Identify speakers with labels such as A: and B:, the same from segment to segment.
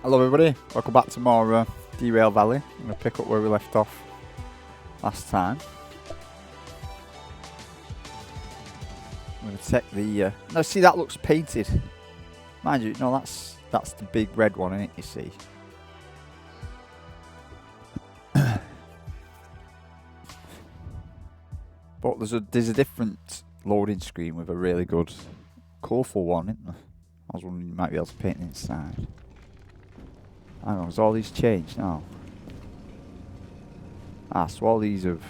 A: Hello everybody, welcome back to more Derail Valley. I'm going to pick up where we left off last time. I'm going to take the... no, see, that looks painted. Mind you, no, that's the big red one, isn't it, you see? But there's a different loading screen with a really good, colourful one, isn't there? I was wondering you might be able to paint inside. Hang on, has all these changed now? Ah, so all these have...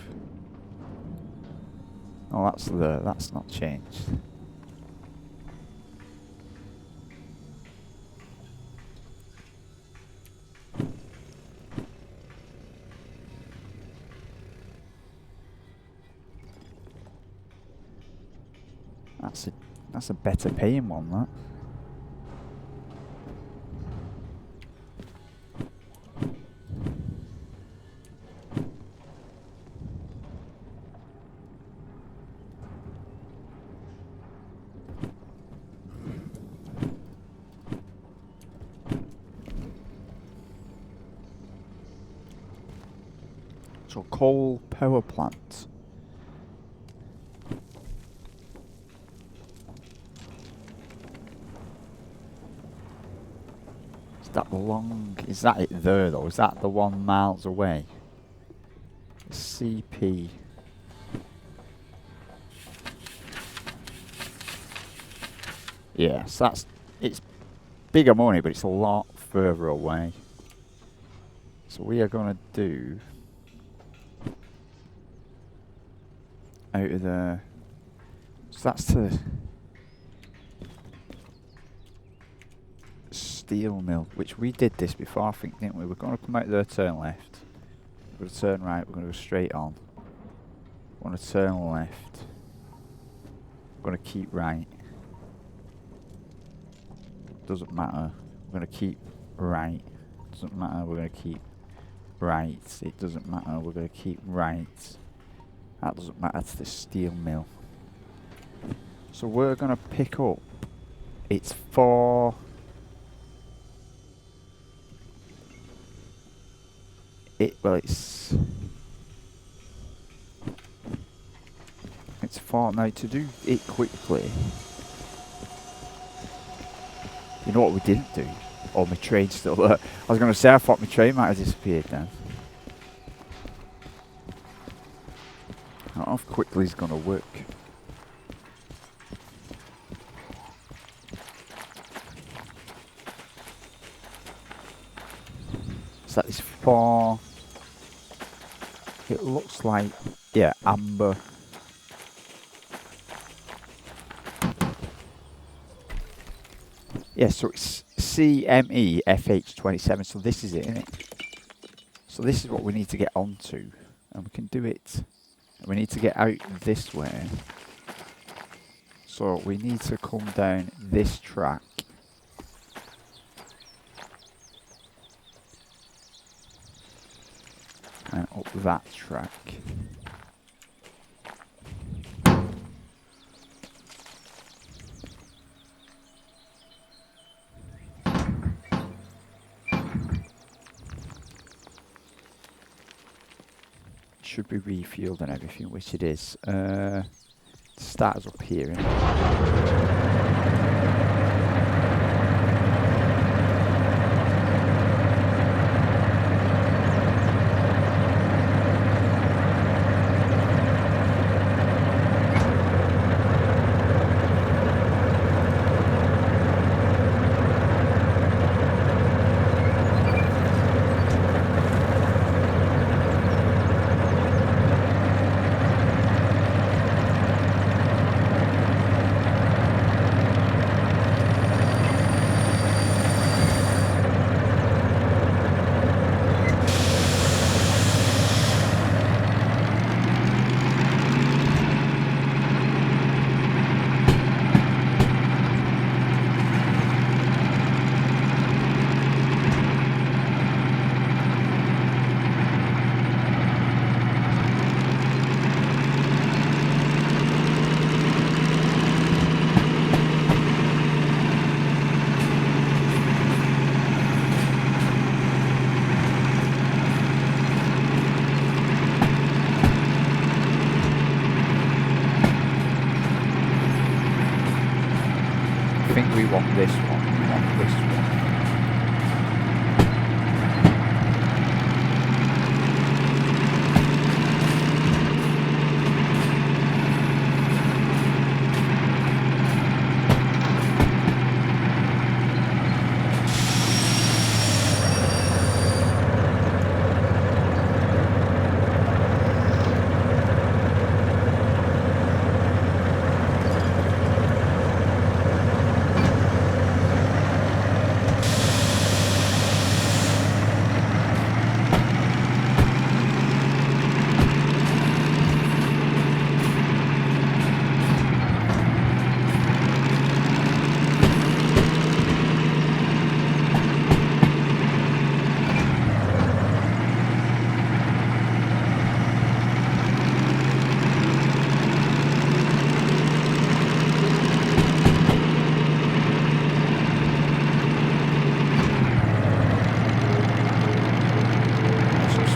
A: oh, that's not changed. That's a better paying one, that. So coal power plant. Is that it there though? Is that the 1 miles away? CP. Yes, it's bigger money, but it's a lot further away. So we are gonna do out of the... so that's to steel mill, which we did this before, I think, didn't we? We're going to come out there, turn left. We're going to turn right, we're going to go straight on. We're going to turn left. We're going to keep right. Doesn't matter. We're going to keep right. Doesn't matter, we're going to keep right. It doesn't matter, we're going to keep right. That doesn't matter to the steel mill. So we're going to pick up... it's for... it's for... now to do it quickly. You know what we didn't do? Oh, my train's still there. I was going to say, I thought my train might have disappeared then. I don't know if quickly is going to work. So that is for... it looks like... yeah, amber. Yeah, so it's CME FH27, so this is it, isn't it? So this is what we need to get onto, and we can do it. We need to get out this way. So we need to come down this track. And up that track. Should be refueled and everything, which it is. Start us up here. want this one. We want this one.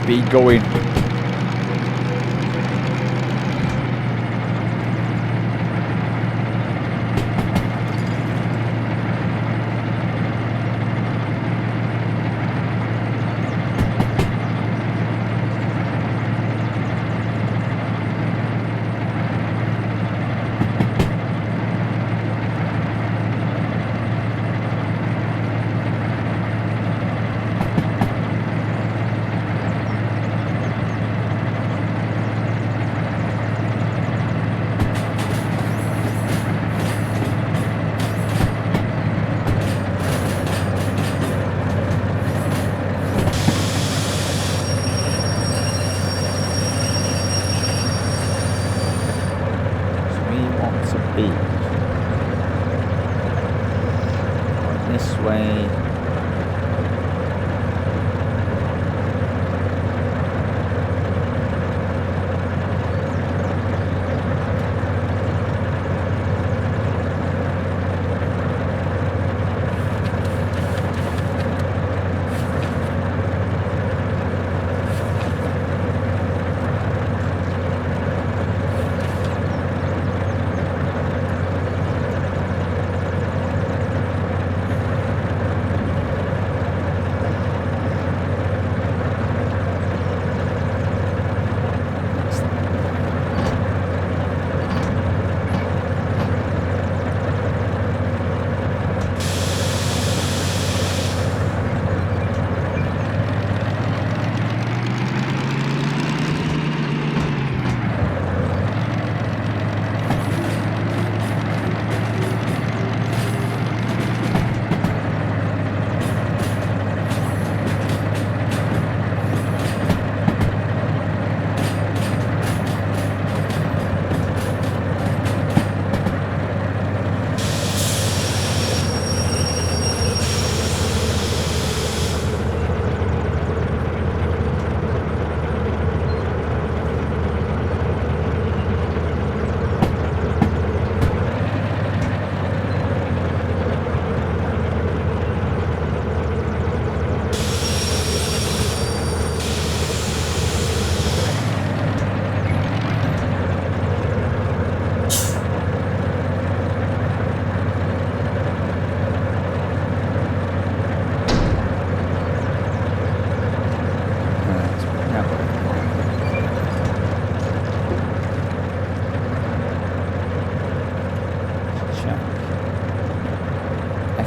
A: Speed going. This way.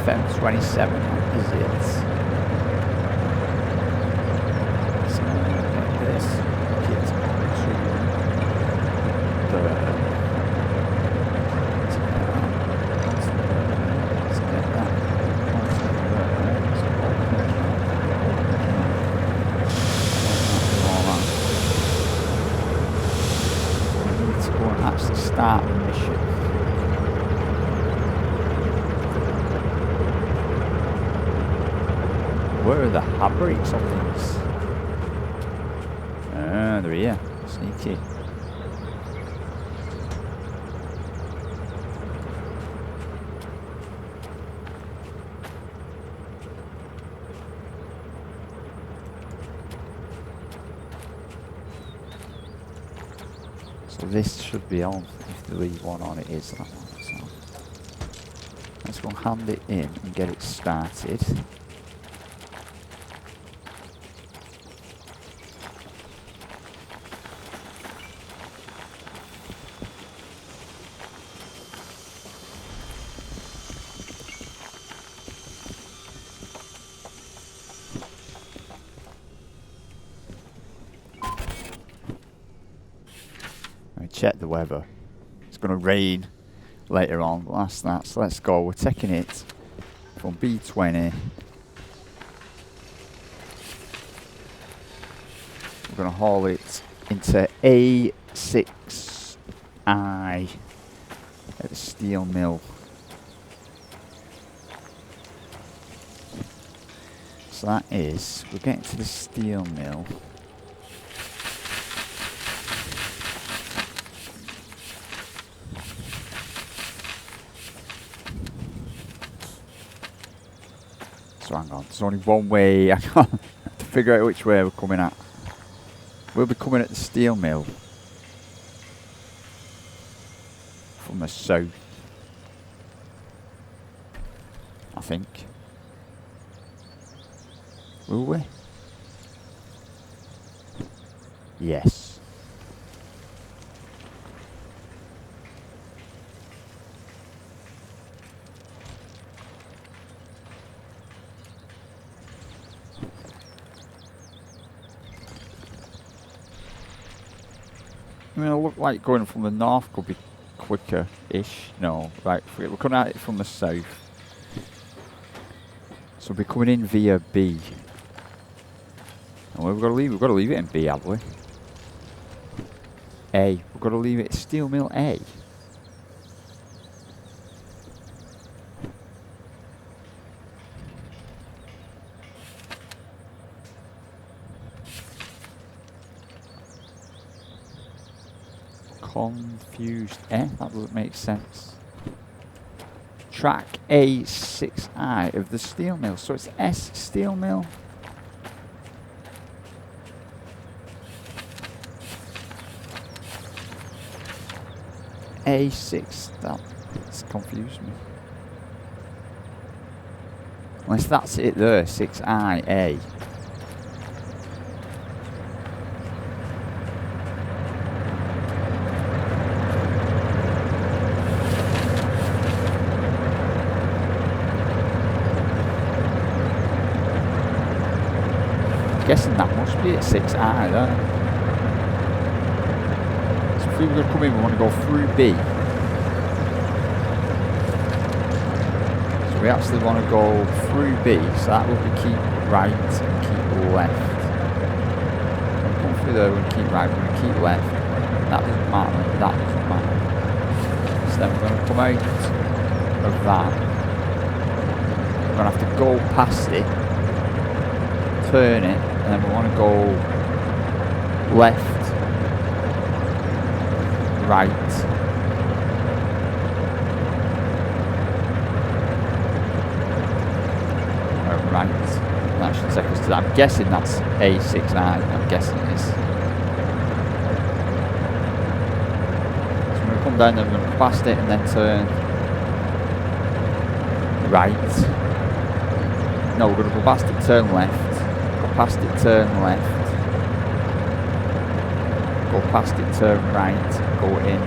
A: FM27 is it? So like this, get to the let's get that. We need to go and actually start the mission. Where are the handbrakes on these? Ah, they're here. Sneaky. So this should be on. If there is one on, it is that one. So let's we'll hand it in and get it started. Check the weather. It's going to rain later on, but that's that. So let's go. We're taking it from B20. We're going to haul it into A6I at the steel mill. So that is, we're getting to the steel mill. So hang on, there's only one way. I can't to figure out which way we're coming at. We'll be coming at the steel mill from the south, I think. Will we? Yes. I mean, it look like going from the north could be quicker-ish. No, right, we're coming at it from the south. So we'll be coming in via B. And where we've got to leave? We've got to leave it in B, haven't we? A. We've got to leave it at Steel Mill A. Confused. That doesn't make sense. Track A6I of the steel mill. So it's S steel mill. A6. That's confused me. Unless that's it there. 6IA. Guessing that must be at 6I there. So if we were going to come in, we want to go through B. So we actually want to go through B, so that will be keep right and keep left. When we come through there, we're going to keep right, we're going to keep left. That doesn't matter, that doesn't matter. So then we're going to come out of that. We're going to have to go past it, turn it, and then we want to go left, right, right. That should take us to that. I'm guessing that's A6I. I'm guessing it is. So we're going to come down, then we're going to go past it, and then turn right. No, we're going to go past it, turn left. Past it, turn left. Go past it, turn right. Go in,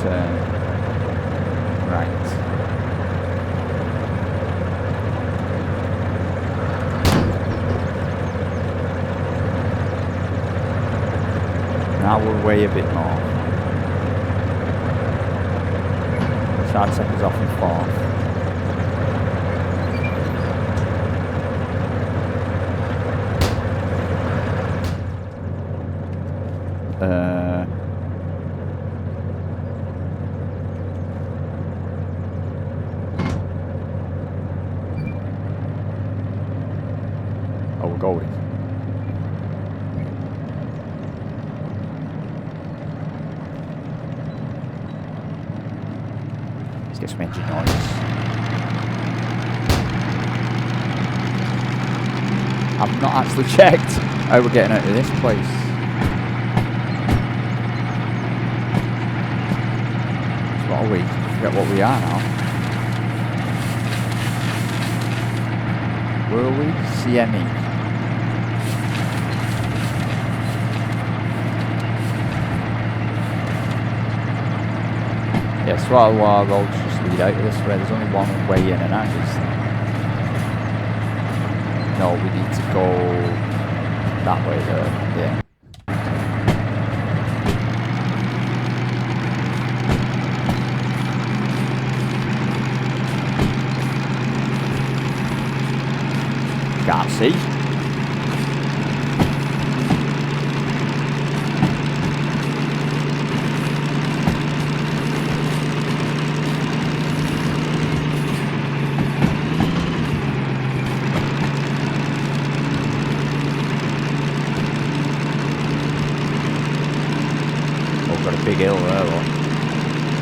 A: turn right. Now we'll weigh a bit more. Try to take us off in fourth. Oh, we're going. Let's get some engine noise. I've not actually checked how we're getting out of this place. What are we? I forget what we are now. Will we see any? Yeah, so all our roads just lead out of this way. There's only one way in and out. No, we need to go that way there. Yeah. Can't see. Oh, got a big hill there. Look.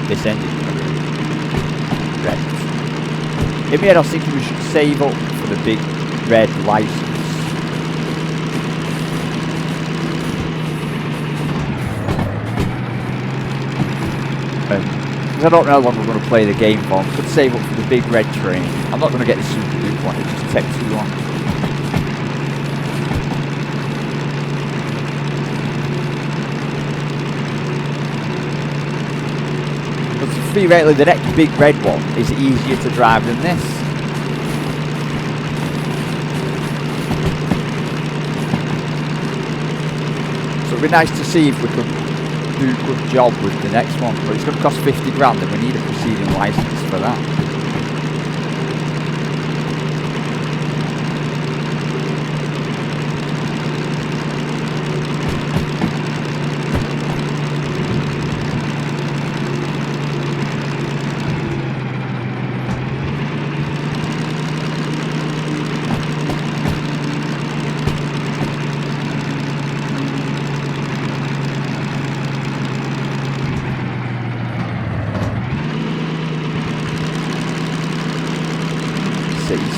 A: This engine's going to be wrecked. In my head, I was thinking we should save up for the big red license. Because I don't know how long we're going to play the game for. I could save up for the big red train. I'm not going to get the super duper one, it just takes too long. But theoretically, the next big red one is easier to drive than this. So it'd be nice to see if we could do a good job with the next one, but it's going to cost 50 grand and we need a proceeding license for that.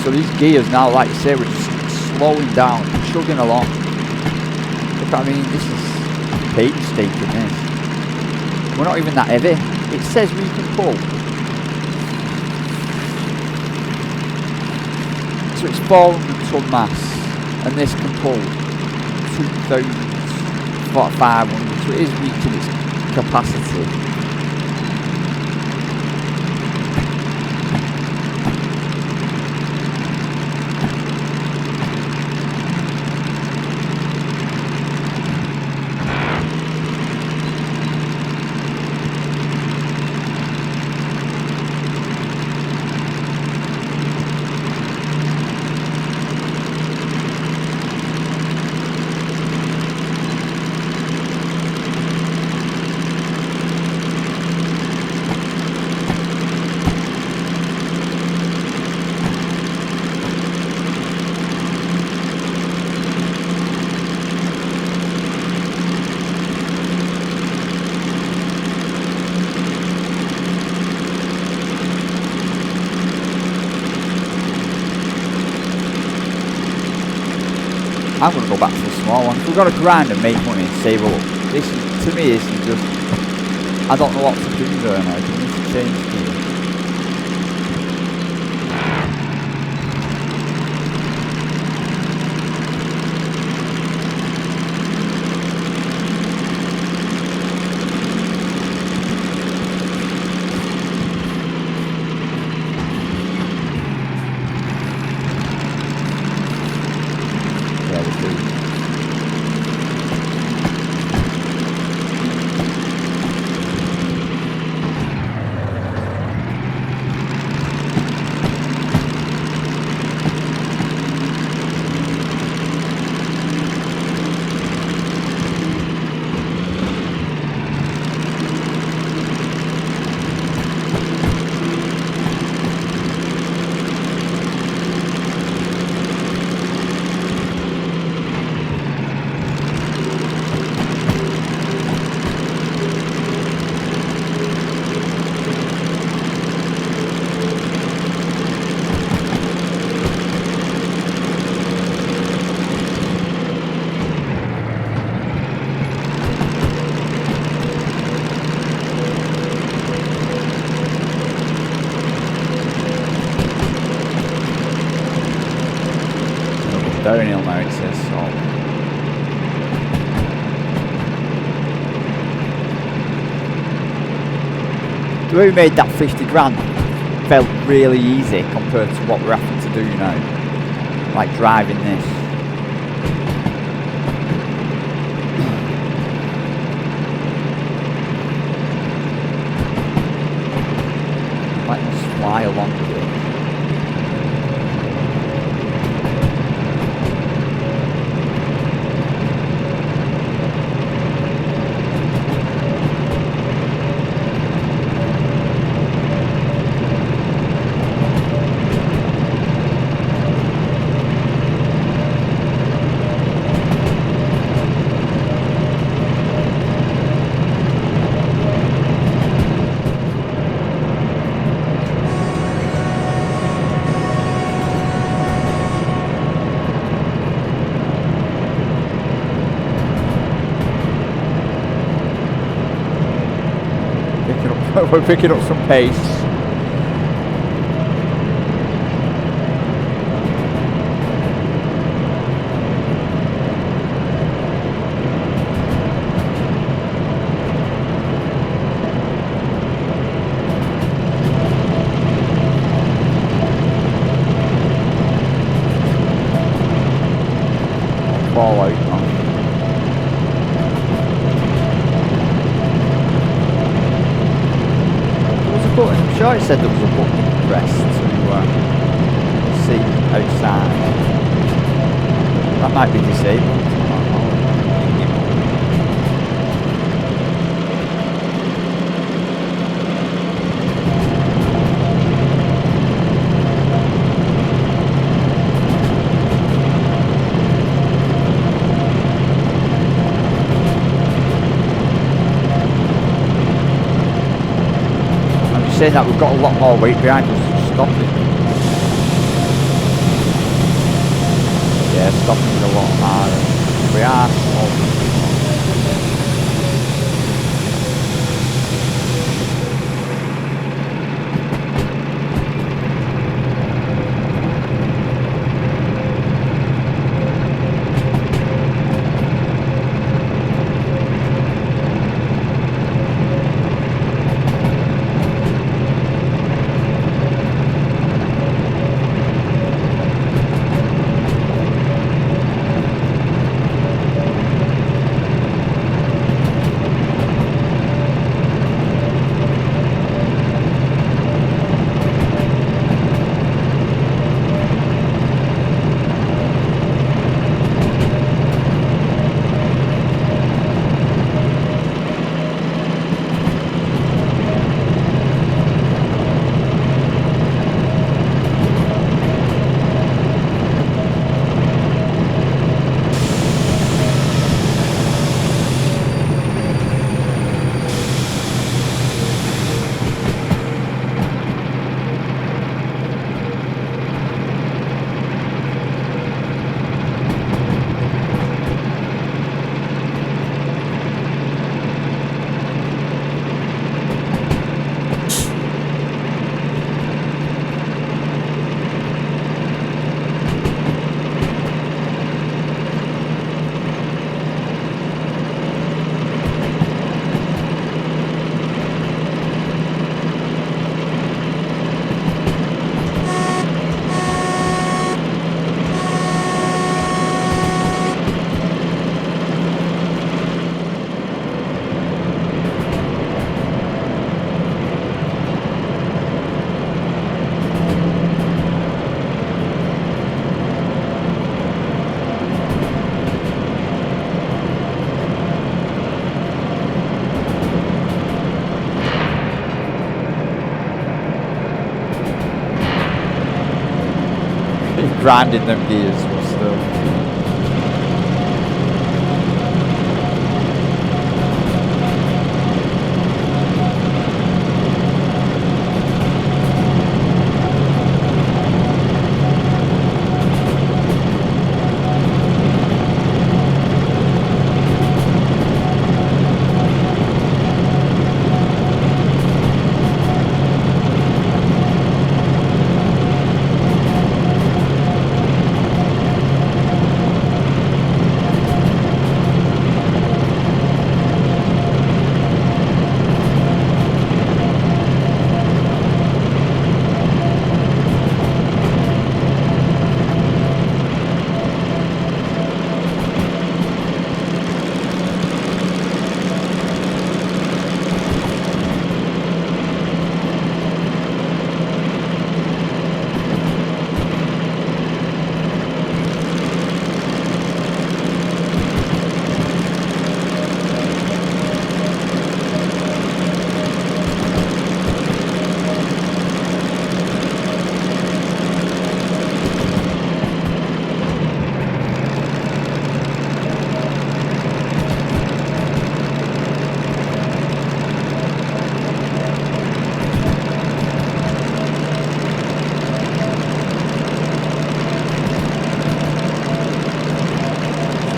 A: So these gears now, like you say, we're just slowing down, chugging along. Look, I mean, this is painstaking, this. We're not even that heavy. It says we can pull. So it's 400 ton mass, and this can pull 2,500, so it is reaching its capacity. I'm going to go back to the small one. If we've got to grind and make money and save up, this is, to me, this is just, I don't know what to do there now. I need to change gear. downhill now, it says, so. The way we made that 50 grand felt really easy compared to what we're having to do now. Like driving this. Might just fly along with it. We're picking up some pace. Fall out now. I'm sure it said there was a button pressed to see outside. That might be disabled. Saying that we've got a lot more weight behind us to stop it. Yeah, stopping is a lot harder. We are slow. Grinding them gears was still.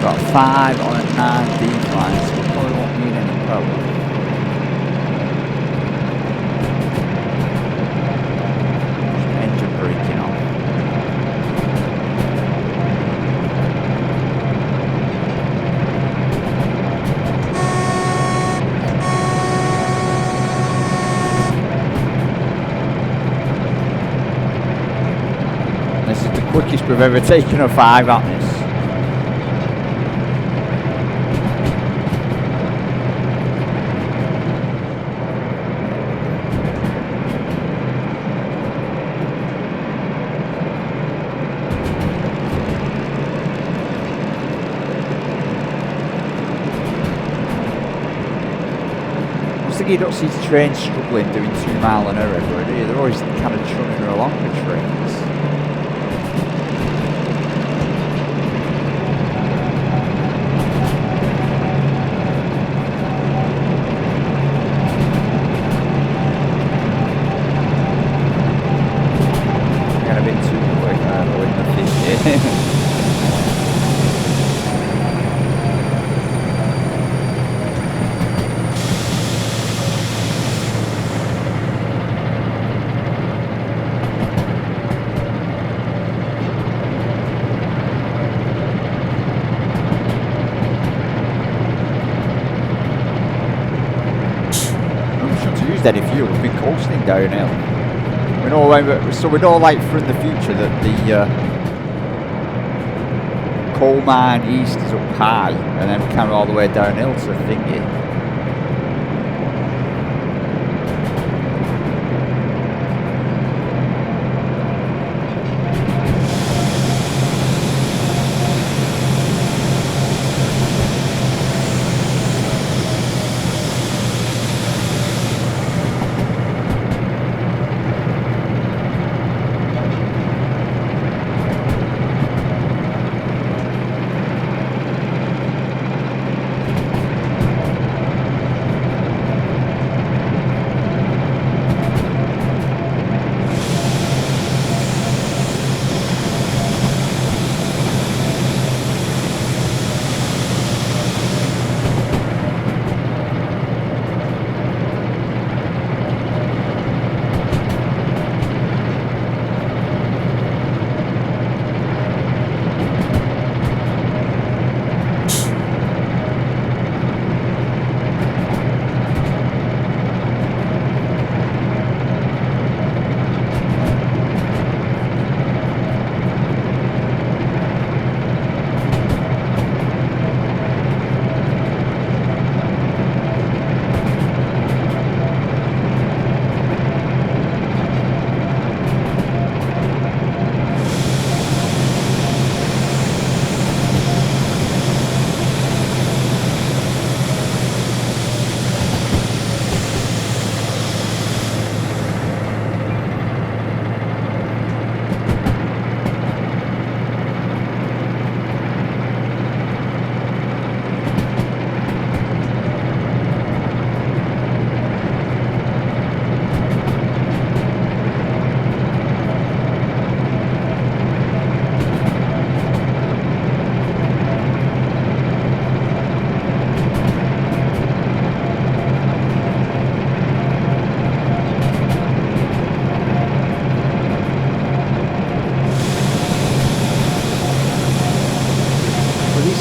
A: got 5 on a 9 decline, so we probably won't need any power. Engine braking on. This is the quickest we've ever taken a 5 at this. You don't see trains struggling doing 2 mile an hour everywhere, do you? They're always kind of trudging along the trains. Kind of been too quick, in the 50. Any fuel, we've been coasting downhill. We know like for in the future that the coal mine east is up high and then kind of all the way downhill to Thingy.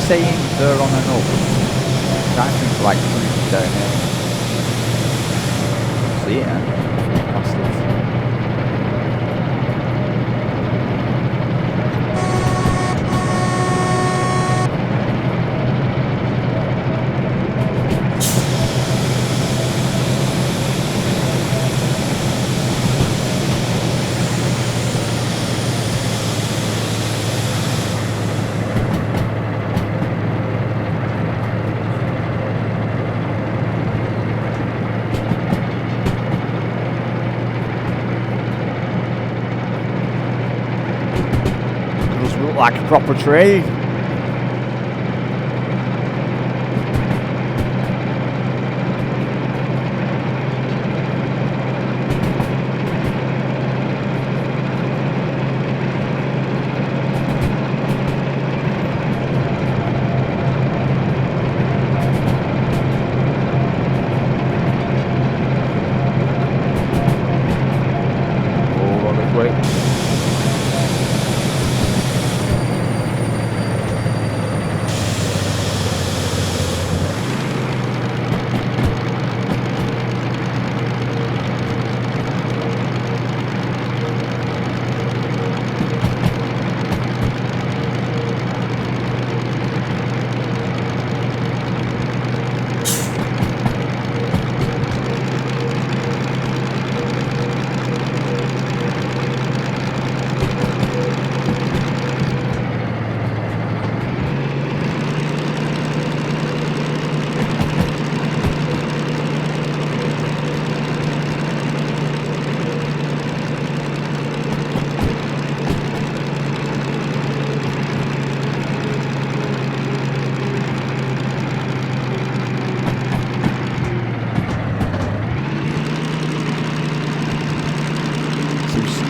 A: Saying they're on and up. That seems like cruising downhill. See it, bastards. Like a proper train.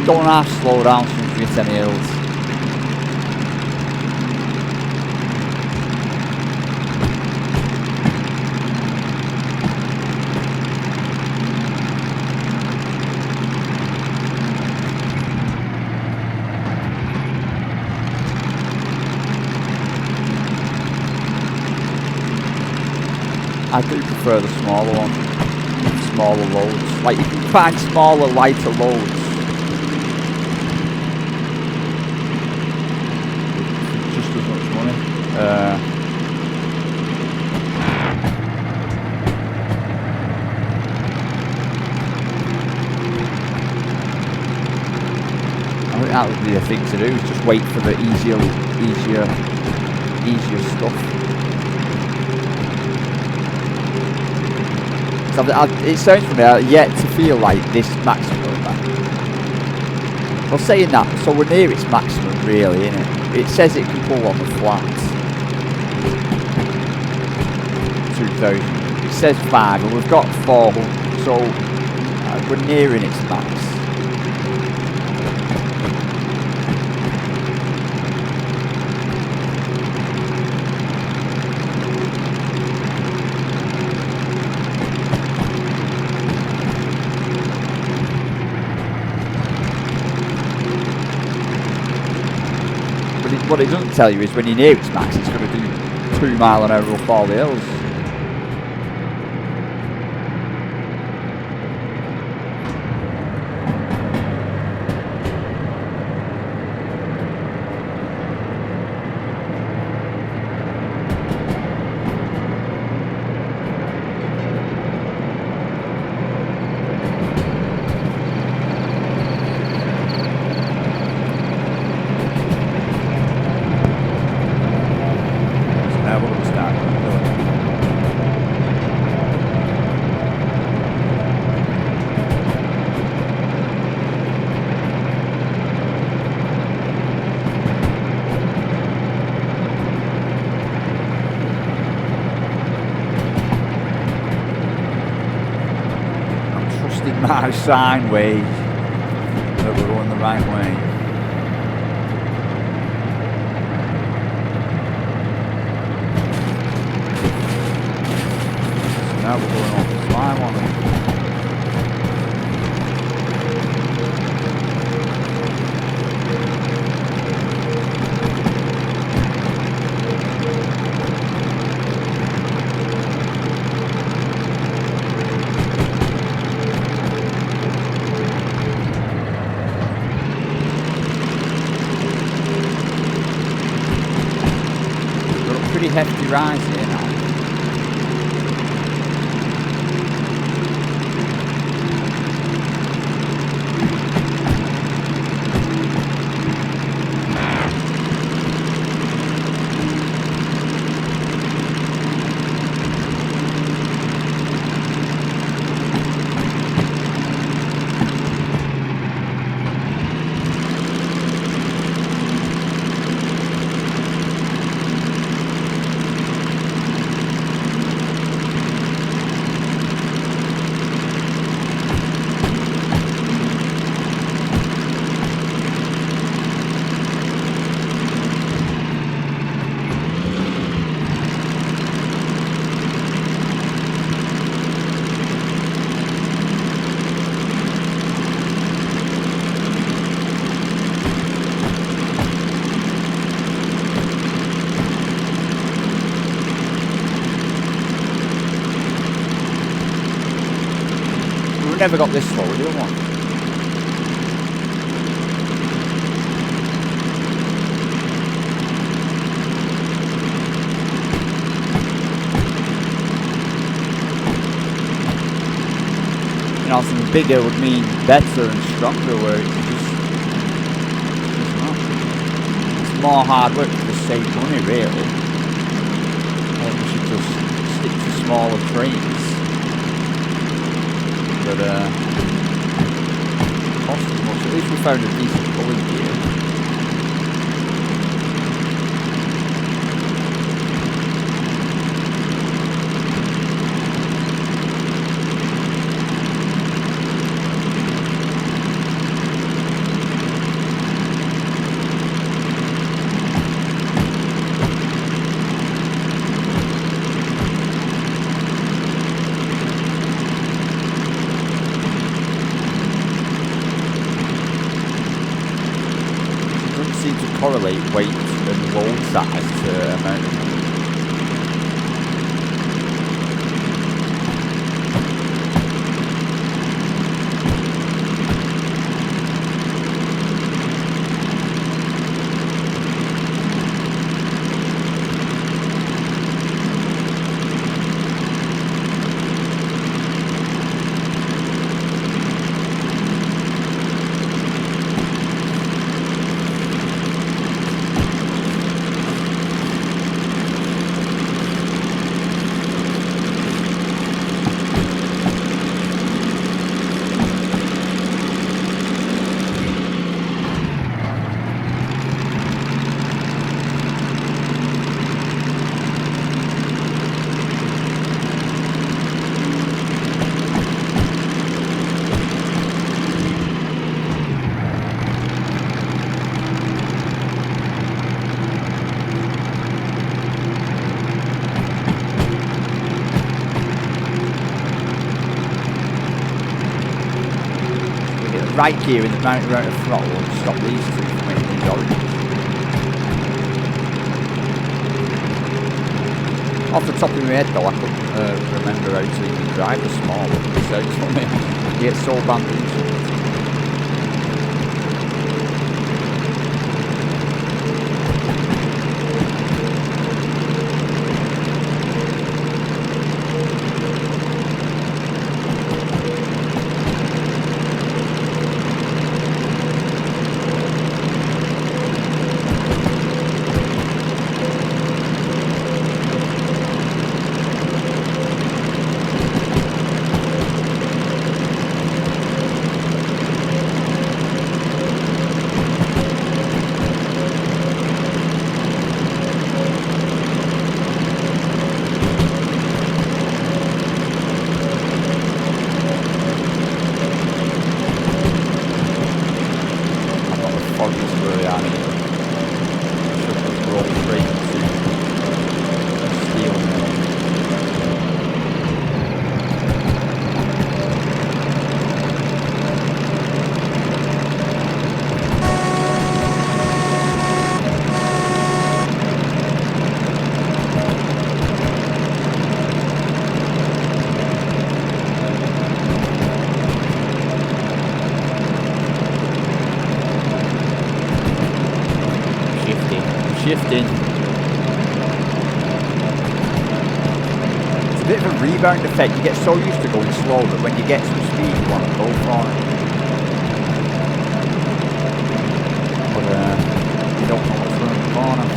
A: don't have to slow down as soon as we hit any hills. I do prefer the smaller one, smaller loads. Like, you can find smaller, lighter loads for just as much money. I think that would be the thing to do, is just wait for the easier stuff. It sounds funny, I've yet to feel like this maximum. Well, saying that, so we're near its maximum really, isn't it? It says it can pull on the flats. 2,000. It says 5 and we've got 400, so we're nearing its max. What it doesn't tell you is when you're near its max, it's going to do 2 mile an hour up all the hills. My sine wave that we're going the right way. So now we're going off the slime on it. Pretty hefty rise here now. We've never got this far, we do one. You know, something bigger would mean better and stronger, where it's just more hard work to just save money, really. I think we should just stick to smaller trains. But cost as much. At least we found a decent pulling gear. calculate weight and load size to amount of right gear in the right amount of throttle and stop these two from making these oranges. Off the top of my head though, I couldn't remember how to even drive the small one. It sounds funny. You get so bamboozled. Shifting. It's a bit of a rebound effect. You get so used to going slow that when you get some speed you want to go for it. But you don't know what's around the corner.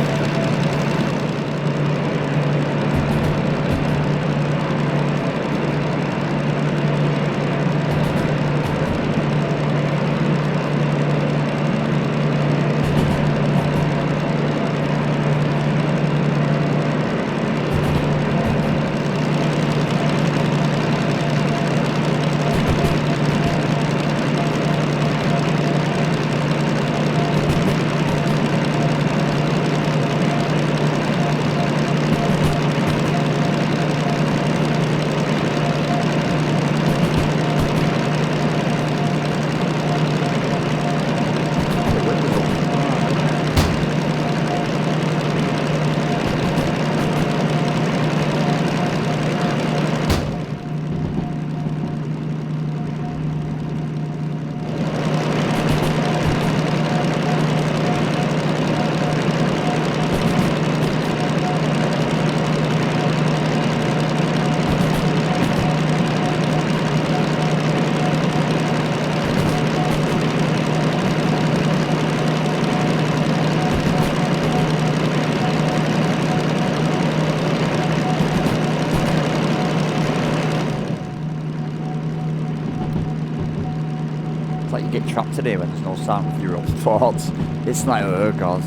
A: It's like you get trapped today when there's no sound with your own thoughts. It's like, oh god.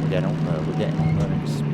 A: We're getting on learning speed.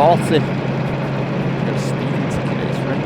A: 40. Got a speeding ticket, it's free.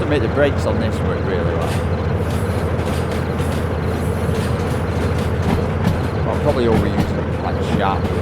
A: Make the brakes on this work really well. I'll probably overuse them like sharp wheels.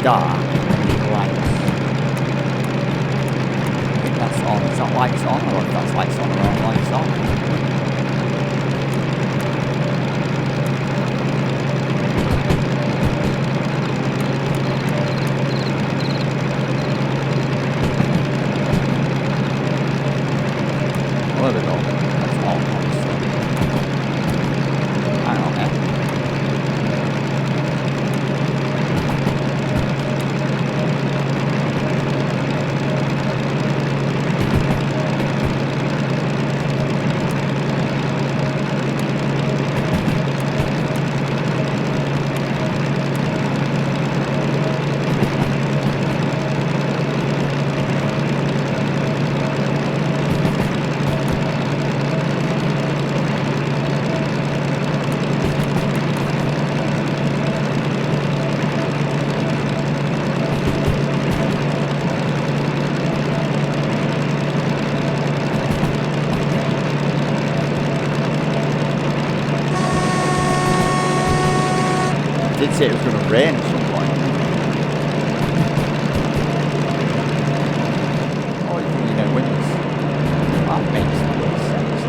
A: Dark lights. I think that's on. Is that lights on, or if that's lights on or lights on? Well, there we go. That's on, obviously. Hang on there. Did say it was going to rain at some point. Oh, you know, winds. That makes a lot of sense.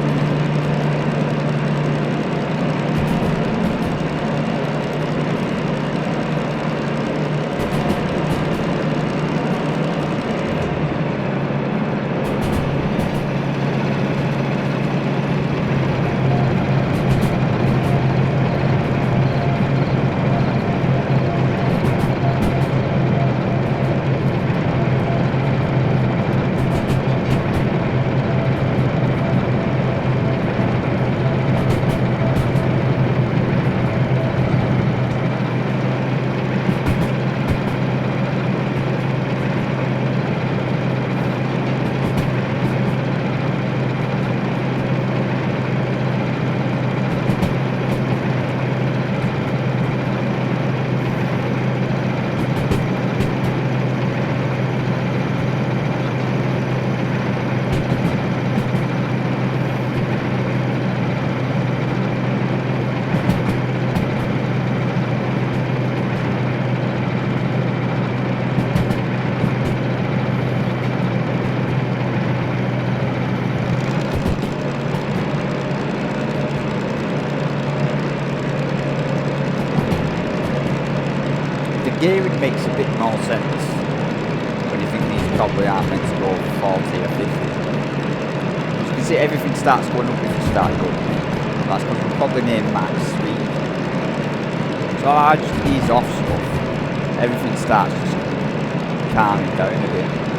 A: gearing makes a bit more sense when you think these probably aren't meant to go 40 or 50. As you can see, everything starts going up if you start going. That's because we're probably near max speed. So I just ease off stuff. Everything starts just calming down a bit.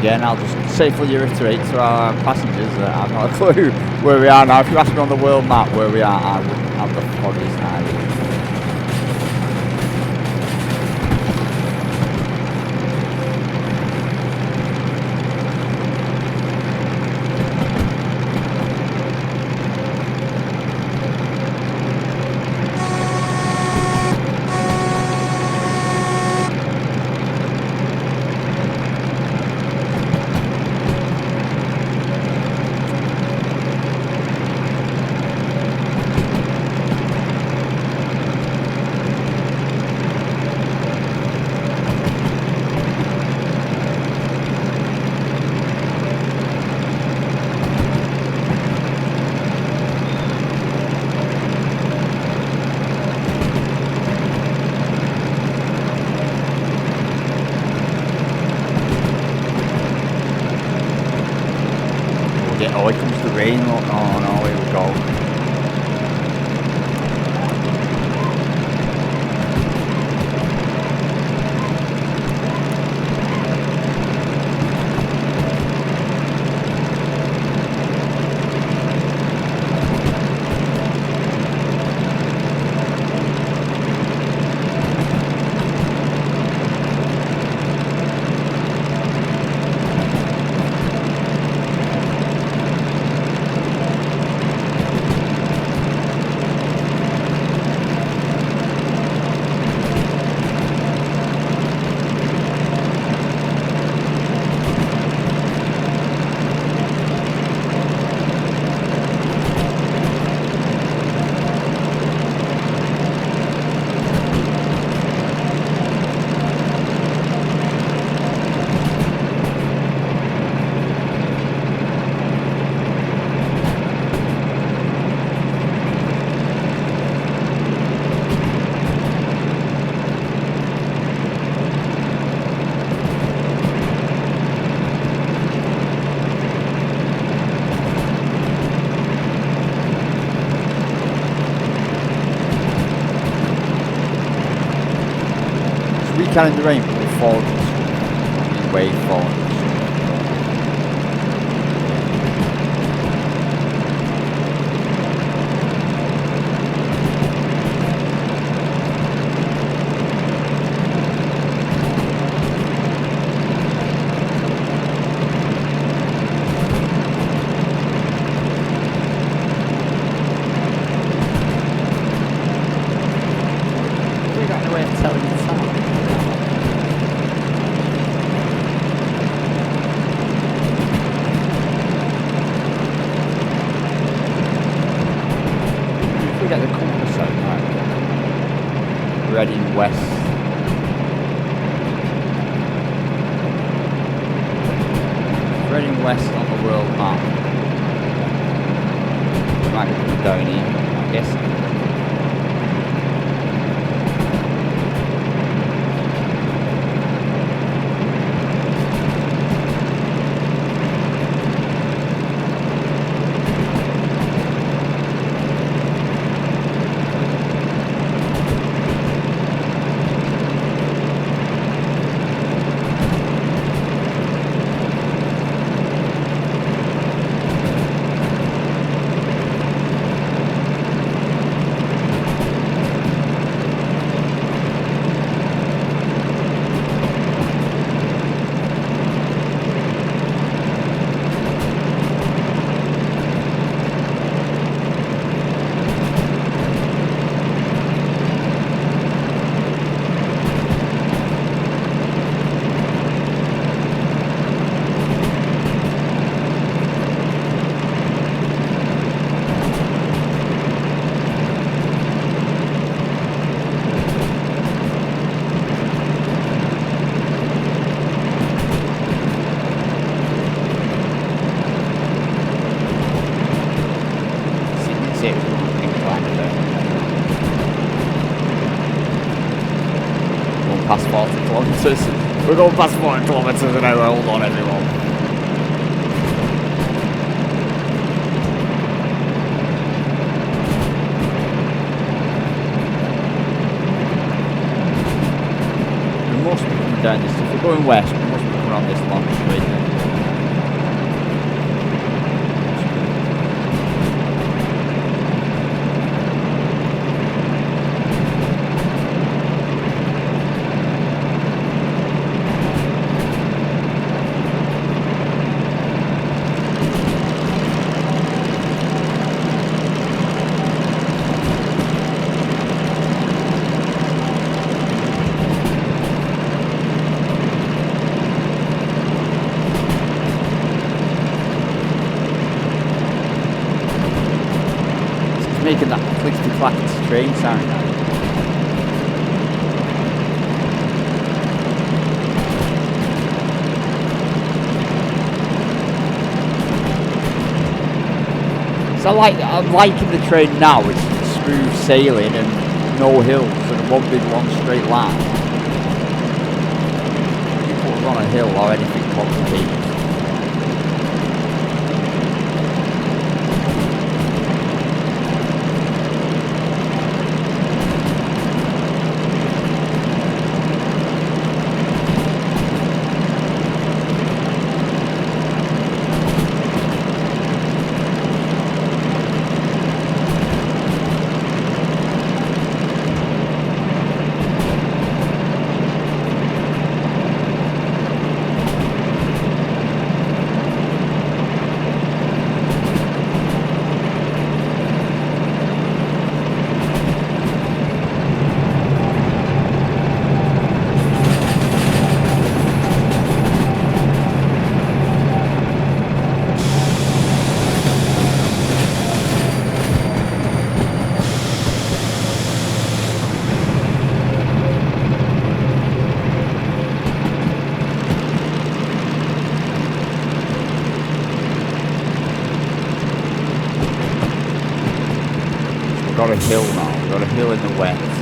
A: Again, I'll just safely reiterate to our passengers that I've not a clue where we are now. If you ask me on the world map where we are, I wouldn't have the foggiest idea. Oh, here comes the rain. Oh no, here we go. Weekend in the rain, but we're falling way falling. We got no way of telling the time. Get the compass out now. We're heading west. We're turning west on the world map. We might be coming down here, I guess. Past 40 kilometres. We're going past 40 kilometres an hour. Hold on, everyone. We must be coming down this. If we're going west, we must be coming on this long straight then. Making that clickety-clackety train sound now. So I'm liking the train now. It's smooth sailing and no hills and one big long straight line. If you put us on a hill or anything complicated. Got a hill now, got a hill in the west.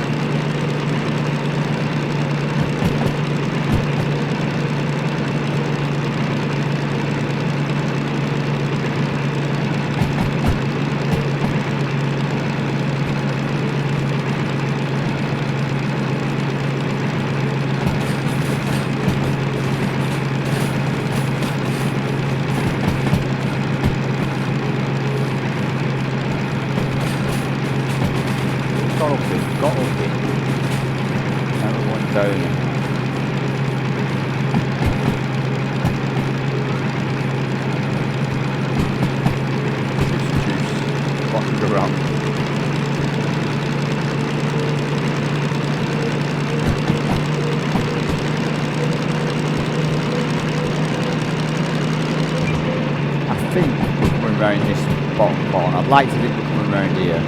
A: Got up it. Never went down. Juice walking around. I think we're coming around this bottom corner. I'd like to think we're coming around here.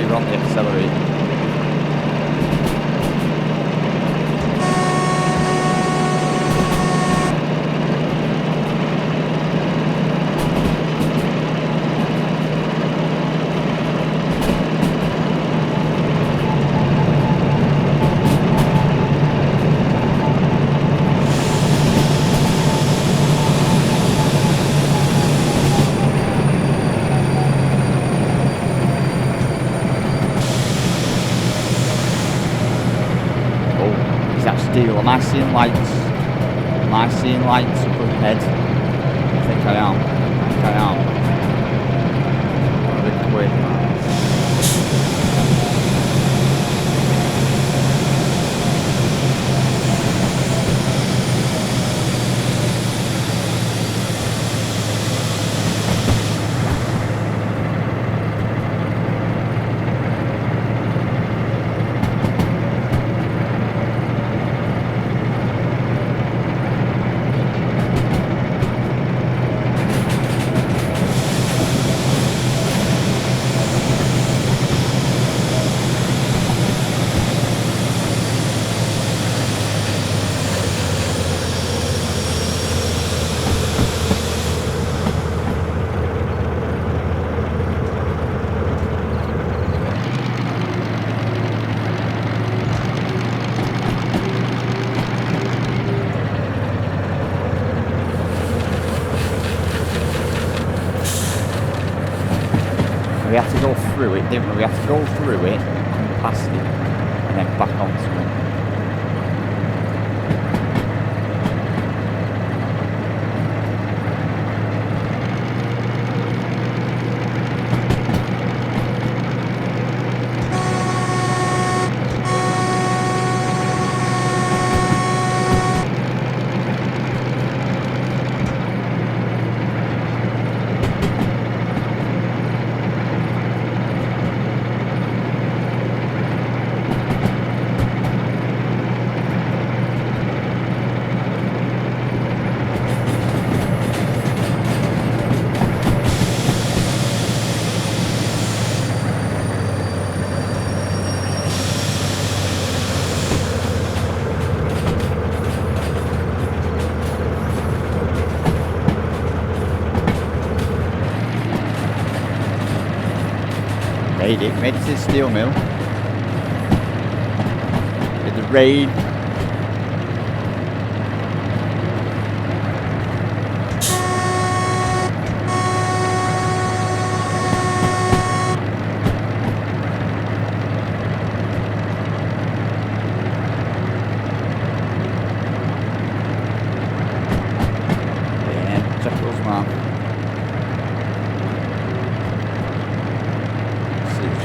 A: Right, you're on the accelerator. Steel. Am I seeing lights? Am I seeing lights up ahead? I think I am. I think I am. A bit quick, man. We have to go through it, didn't we? We have to go through it, come past it, and then back onto it. Made it to the steel mill. Did the rain. Yeah, check those, man.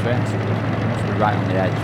A: Must be right on the edge.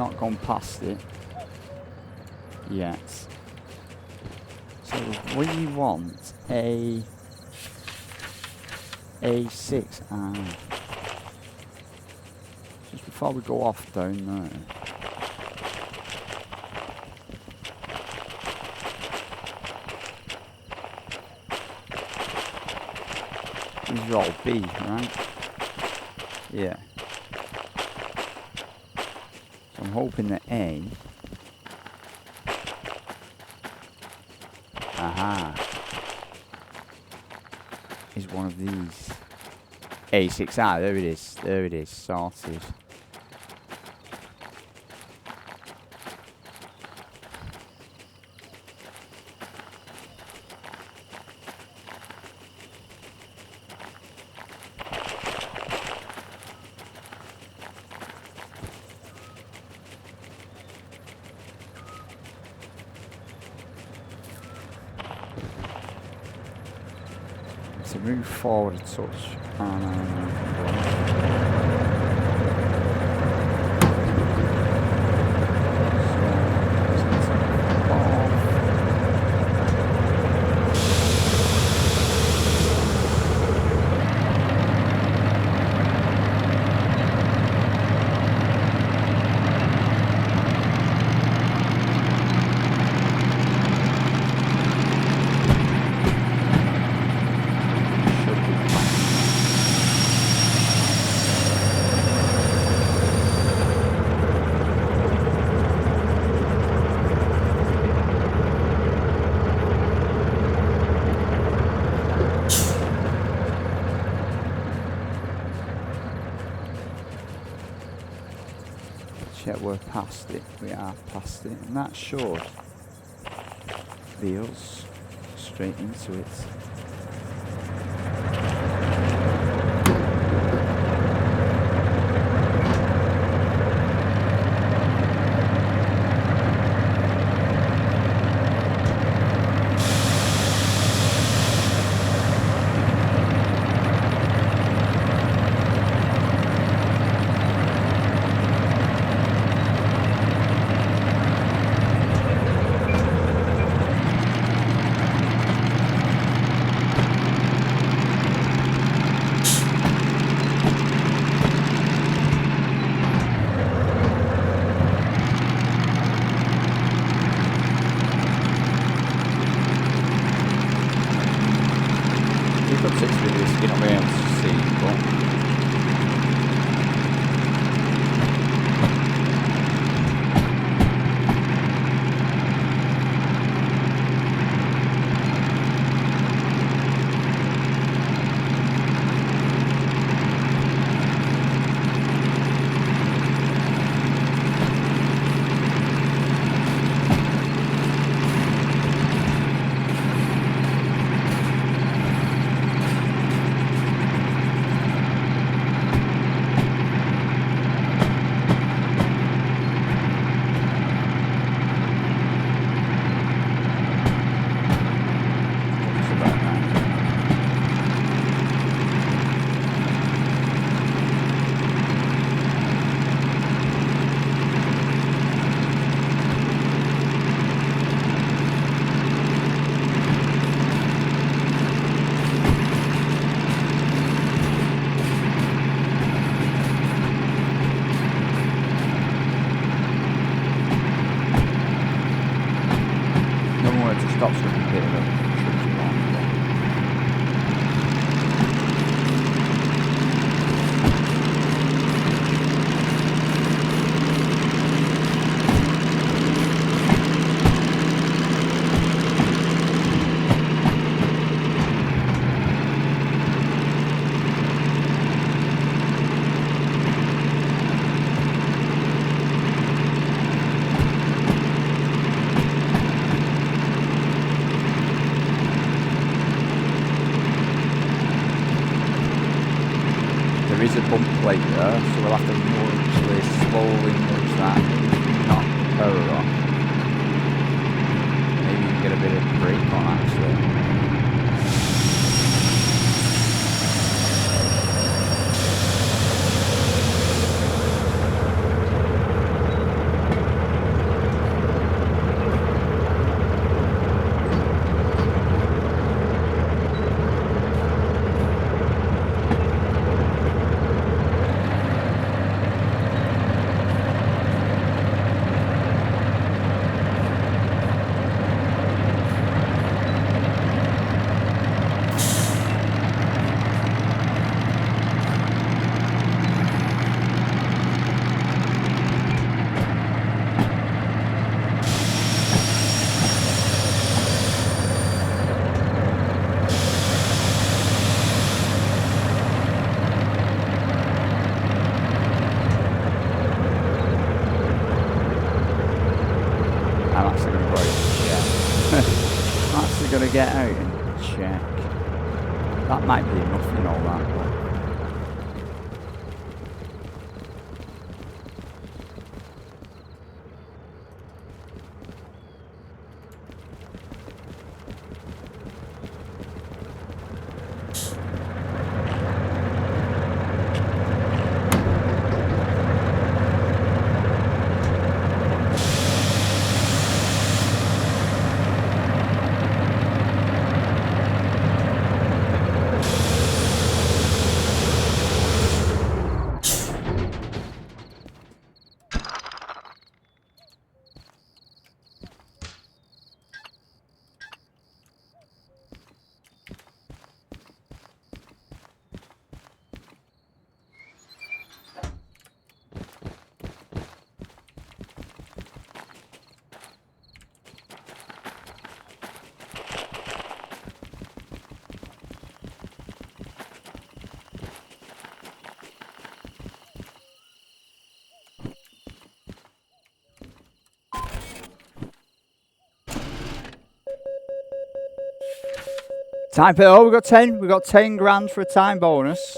B: not gone past it yet. So we want A6. Just before we go off down there. These are all B, right? Yeah. So I'm hoping that A. Aha. Is one of these. A6R, there it is. There it is. Sorted. To move forward a touch. Check we're past it. We are past it, and that should be us straight into it. Is a bump plate there, so we'll have to actually slowly nudge that, not power off. Maybe you can get a bit of brake on actually. actually going to go out and check. I'm actually going to get out and check. That might be enough in all that. But time for, oh, we got 10. We got 10 grand for a time bonus.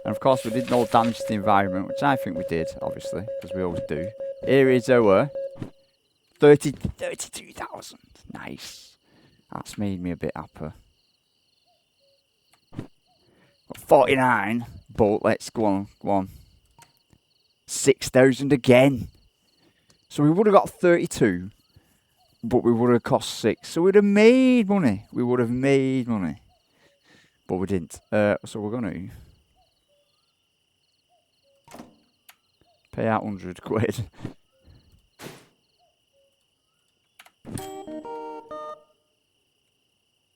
B: And of course, we did no damage to the environment, which I think we did, obviously, because we always do. Here is our 32,000. Nice. That's made me a bit happy. Got 49, but let's go on. Go on. 6,000 again. So we would have got 32. But we would have cost 6. So we'd have made money. We would have made money. But we didn't. So we're going to pay out 100 quid.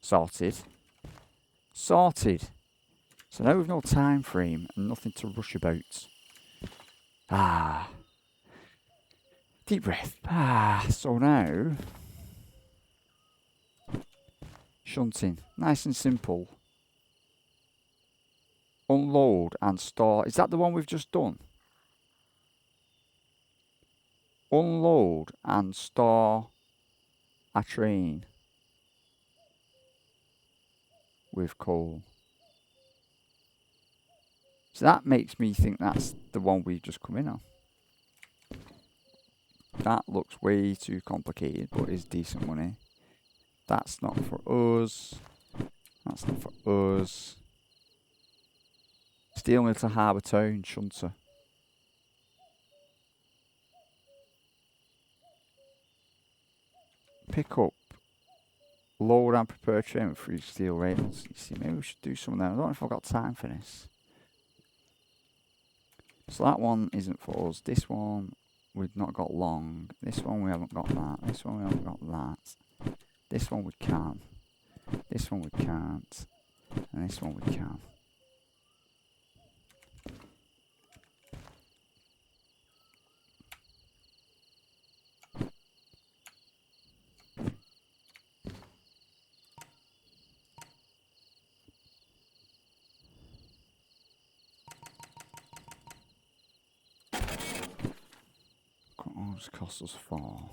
B: Sorted. Sorted. So now we've no time frame and nothing to rush about. Ah. Deep breath. Ah. So now... shunting. Nice and simple. Unload and store. Is that the one we've just done? Unload and store a train with coal. So that makes me think that's the one we've just come in on. That looks way too complicated, but is decent money. That's not for us. That's not for us. Steel Mill to Harbour Town, Shunter. Pick up. Load and prepare train with 3 steel rails. You see, maybe we should do some of that. I don't know if I've got time for this. So that one isn't for us. This one we've not got long. This one we haven't got that. This one we haven't got that. This one we can. This one we can't. And this one we can. What does it cost us 4?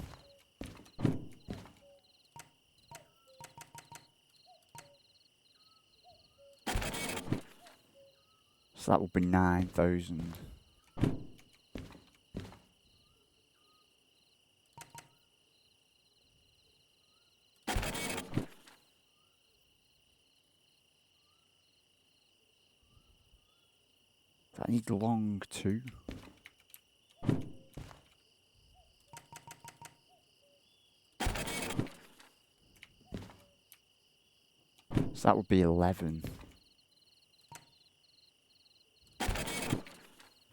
B: So that would be 9,000. That need long too. So that would be 11.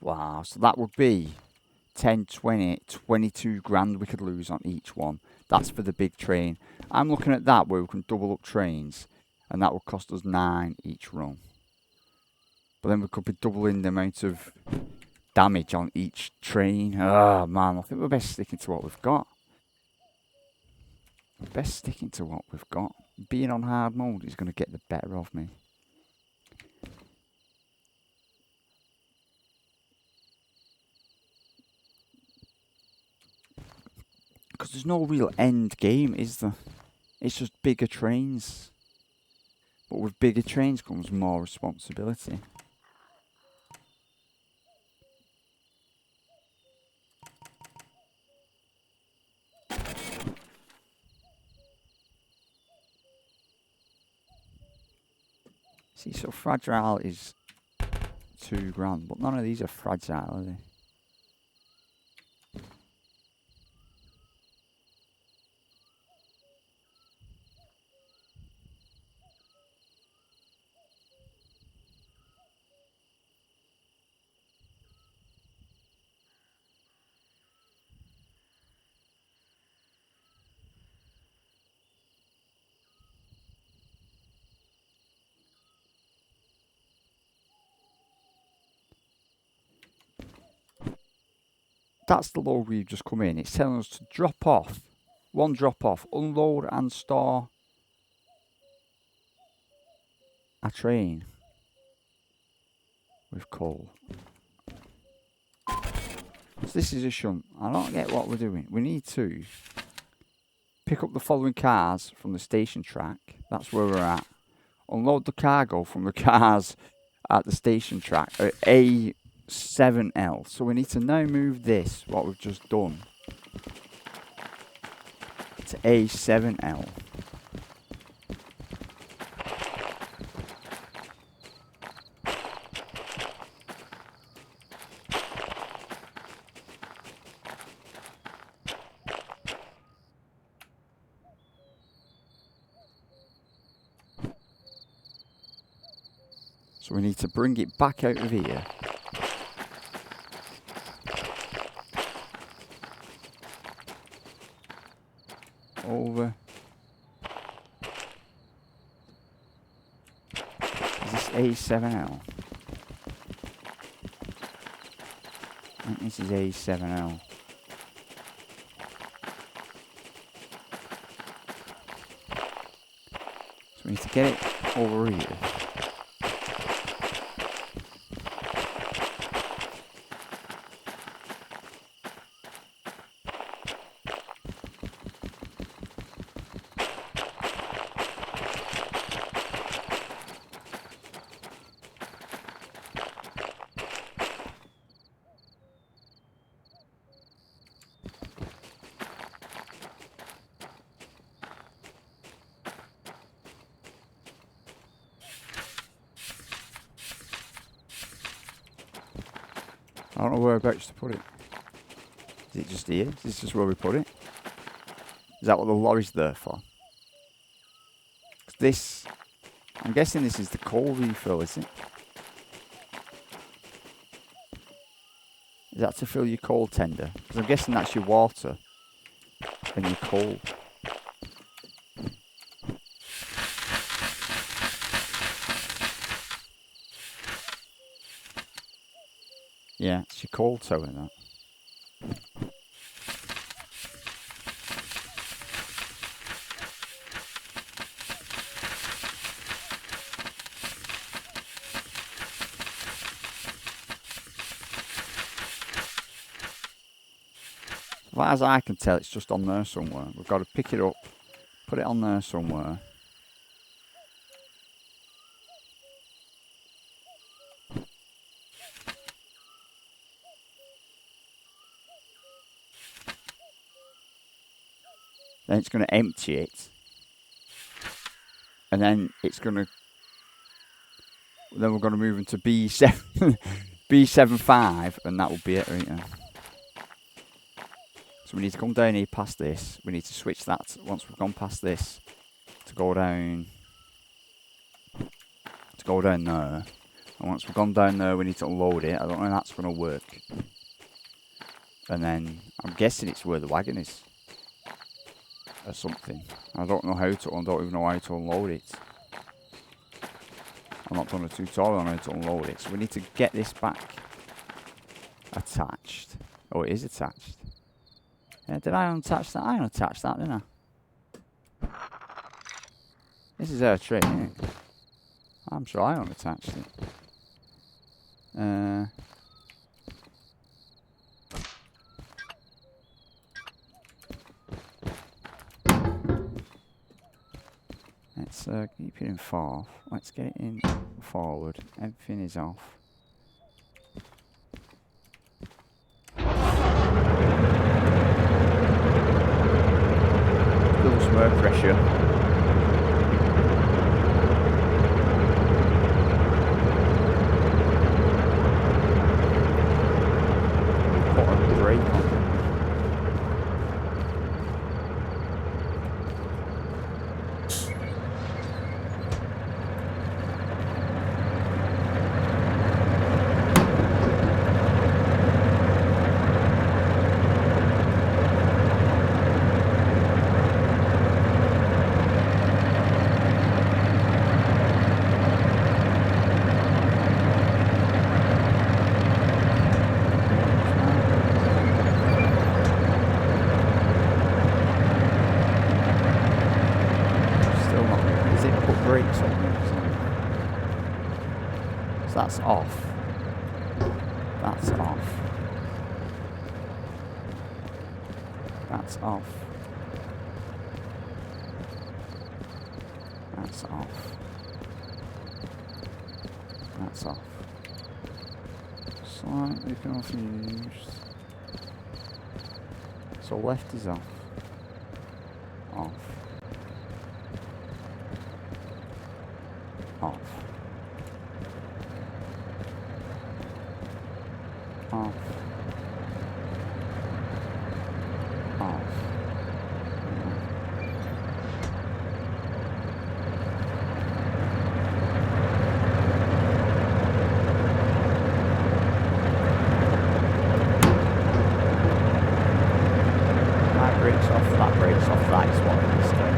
B: Wow, so that would be 10, 20, 22 grand we could lose on each one. That's for the big train. I'm looking at that where we can double up trains, and that would cost us 9 each run. But then we could be doubling the amount of damage on each train. Oh man, I think we're best sticking to what we've got. Best sticking to what we've got. Being on hard mode is going to get the better of me. Because there's no real end game, is there? It's just bigger trains. But with bigger trains comes more responsibility. See, so fragile is £2 but none of these are fragile, are they? That's the load we've just come in. It's telling us to drop off. One drop off. Unload and store a train with coal. So this is a shunt. I don't get what we're doing. We need to pick up the following cars from the station track. That's where we're at. Unload the cargo from the cars at the station track at A7L. So we need to now move this, what we've just done, to A7L. So we need to bring it back out of here. Over. Is this A7L? I think this is A7L. So we need to get it over here. I don't know whereabouts to put it. Is it just here? Is this just where we put it? Is that what the lorry's there for? This, I'm guessing this is the coal refill, is it? Is that to fill your coal tender? Because I'm guessing that's your water and your coal. Yeah, it's your coal towing that. As far as I can tell, it's just on there somewhere. We've got to pick it up, put it on there somewhere. Then it's going to empty it. And then it's going to... Then we're going to move into B7, B75, and that will be it right now. So we need to come down here past this. We need to switch that, once we've gone past this, to go down there. And once we've gone down there, we need to unload it. I don't know if that's going to work. And then, I'm guessing it's where the wagon is. Or something. I don't know how to, I don't even know how to unload it. I'm not done a tutorial on how to unload it. So we need to get this back attached. Oh, it is attached. Yeah, did I unattach that? I unattached that, didn't I? This is our train, isn't it? I'm sure I unattached it. Let's keep it in fourth. Let's get it in forward. Everything is off.
A: Little some air pressure. Put a brake on. Still not. Is it put brakes on it? So that's off. That's off. That's off. That's off. That's off. Slightly confused. So left is off. Off. Off. Off. Off. That breaks off, that breaks off, that is what it is doing.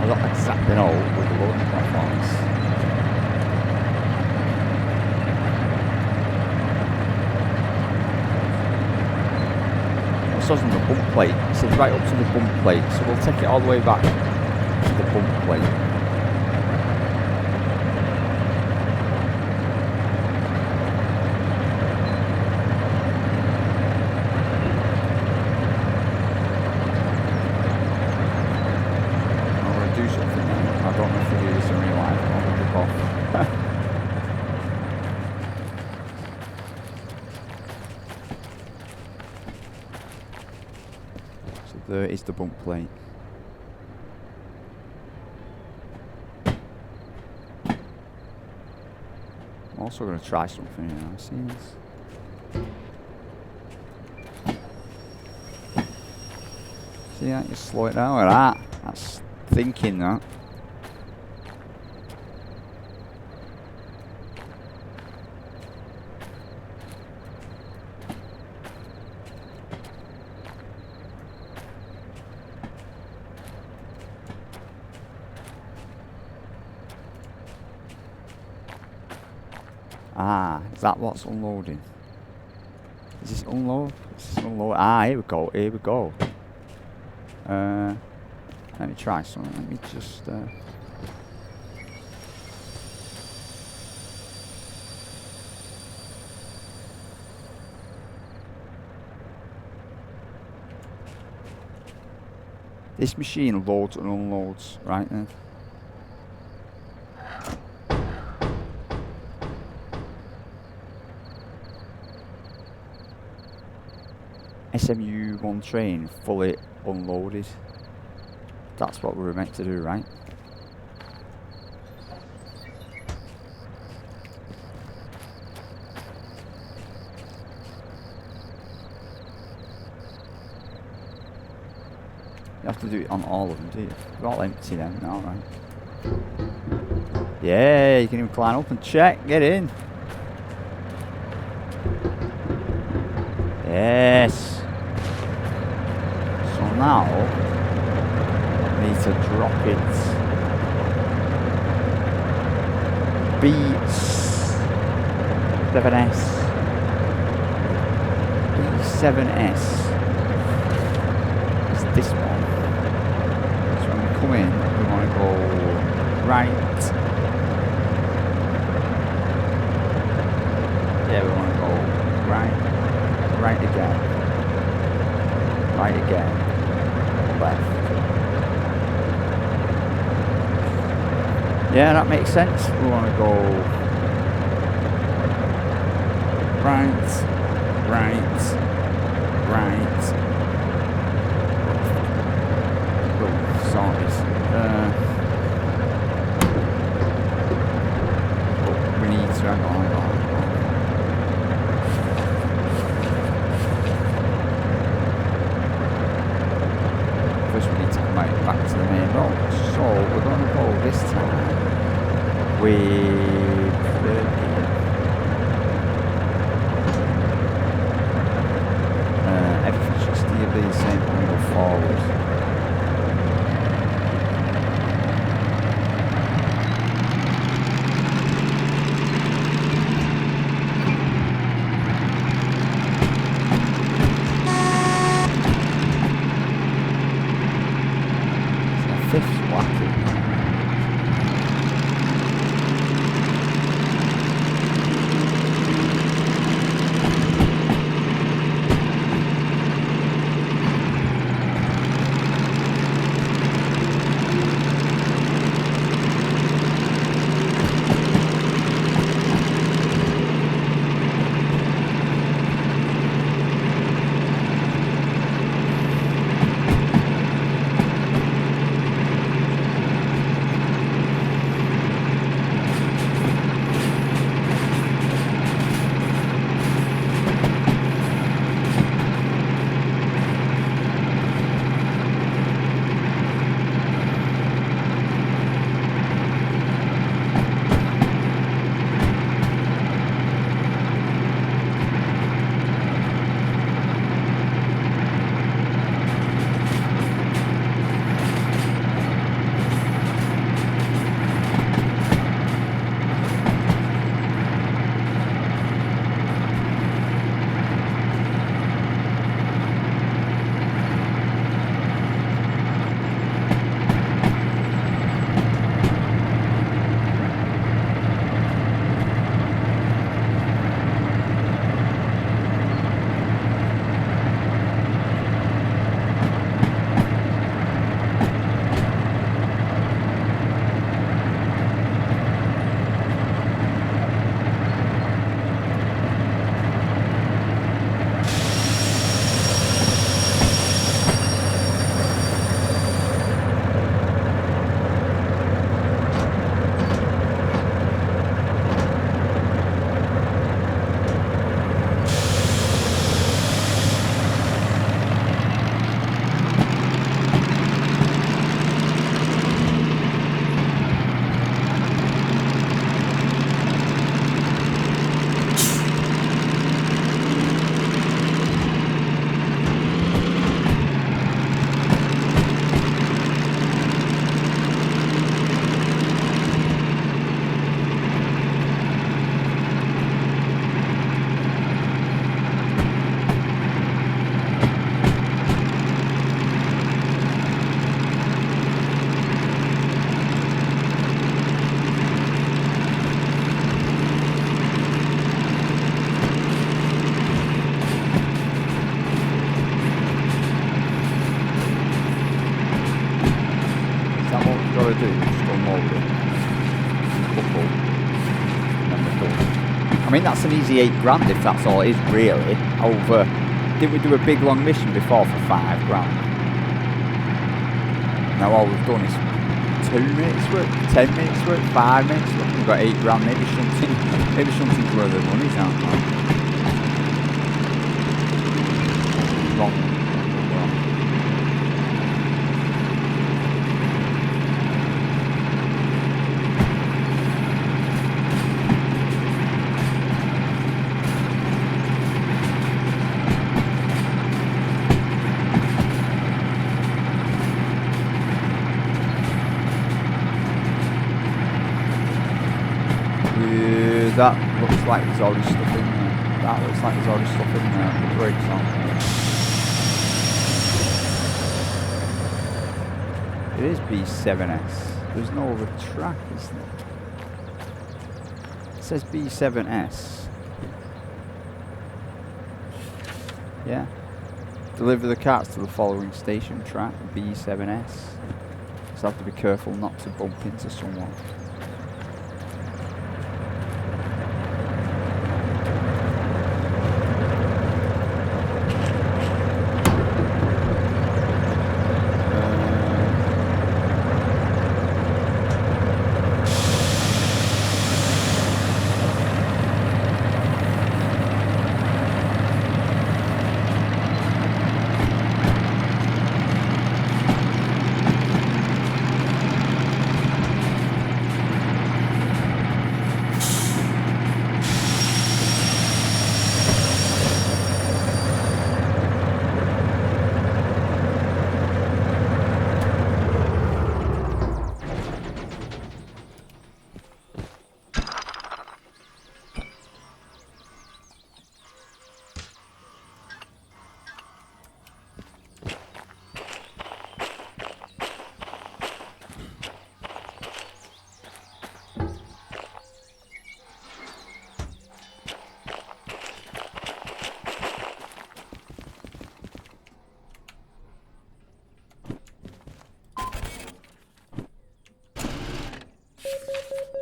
B: I don't exactly know with the loading platforms. It says on the bump plate, it says right up to the bump plate, so we'll take it all the way back to the bump plate. Do something now. I don't know if we do this in real life. I'll rip off. So there is the bump plate. I'm also going to try something here. See this? See that? You slow it down like that. That's thinking that. Ah, is that what's unloading? Is this unload? Is this unload? Ah, here we go, here we go. Let me try something. Let me just. This machine loads and unloads right then. SMU1 train fully unloaded. That's what we were meant to do, right? You have to do it on all of them, do you? They're all empty then now, right? Yeah, you can even climb up and check. Get in. Yes. So now, I need to drop it. B7S. B7S. It's this one. So when we come in, we want to go right. Yeah, we want to go right. Right again. Right again. Left. Yeah, that makes sense. We want to go right, right, right. Oh, sorry. We need to hang on. First we need to come back to the main road. So we're going to go this time with everything should still be the same when we go forward. Fifth wacky. got to do is just unload it. Couple. And then we're done. I mean, that's an easy 8 grand if that's all it is, really. Over. Did we do a big long mission before for 5 grand? Now all we've done is 2 minutes work, 10 minutes work, 5 minutes work. We've got 8 grand. Maybe something's worth the money's out now. Wrong. That looks like there's already stuff in there. That looks like there's already stuff in there. The brakes on. It is B7S. There's no other track, is there? It says B7S. Yeah. Deliver the carts to the following station track, B7S. So I have to be careful not to bump into someone.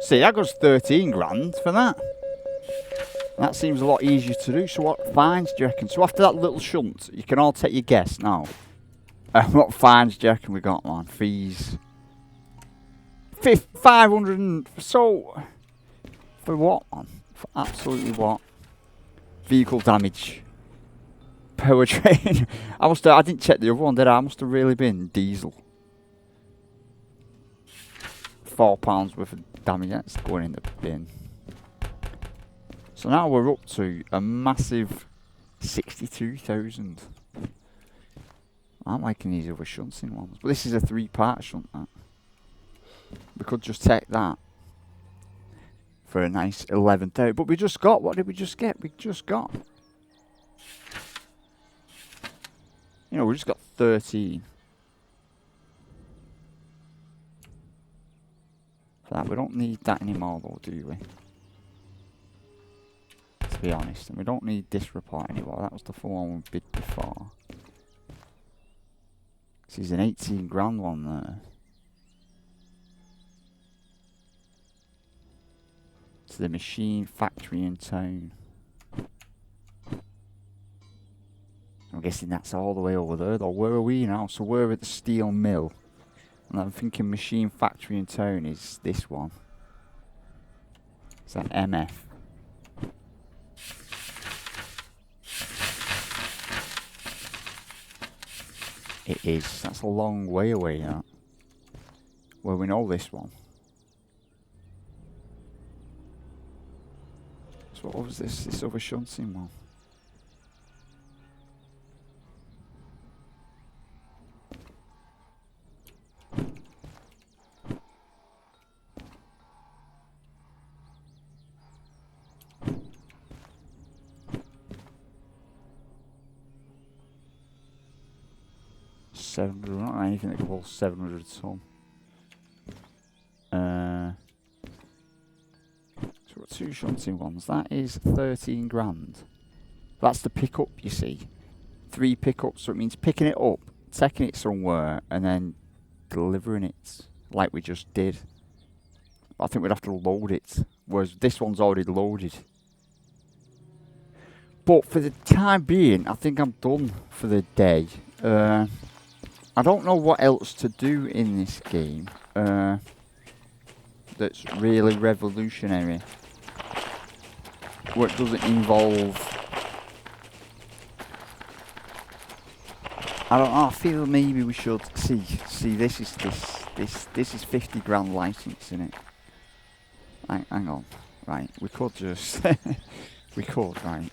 B: See, that goes 13 grand for that. That seems a lot easier to do. So what fines do you reckon? So after that little shunt, you can all take your guess now. What fines do you reckon we got, man? Fees. 500 and... So... For what, man? For absolutely what? Vehicle damage. Powertrain. I didn't check the other one, did I? I must have really been diesel. £4 worth of damage. That's going in the bin. So now we're up to a massive 62,000. I'm liking these other shunting ones. But this is a 3-part shunt, that. We could just take that for a nice 11,000. But we just got, what did we just get? We just got, you know, we just got 13. For that, we don't need that anymore though, do we? To be honest, and we don't need this report anymore. That was the full one we bid before. This is an 18 grand one there. To the machine factory in town. I'm guessing that's all the way over there though. Where are we now? So we're at the steel mill. And I'm thinking machine factory in town is this one. Is that MF? It is. That's a long way away, that. Well, we know this one. So what was this? This other shunting one. Not anything that costs 700 ton. So we've got 2 shunting ones. That is 13 grand. That's the pickup, you see. 3 pickups, so it means picking it up, taking it somewhere, and then delivering it like we just did. I think we'd have to load it, whereas this one's already loaded. But for the time being, I think I'm done for the day. I don't know what else to do in this game that's really revolutionary. What doesn't involve... I don't know, I feel maybe we should see this is 50 grand license in it. Hang on. Right, we could just we could, right.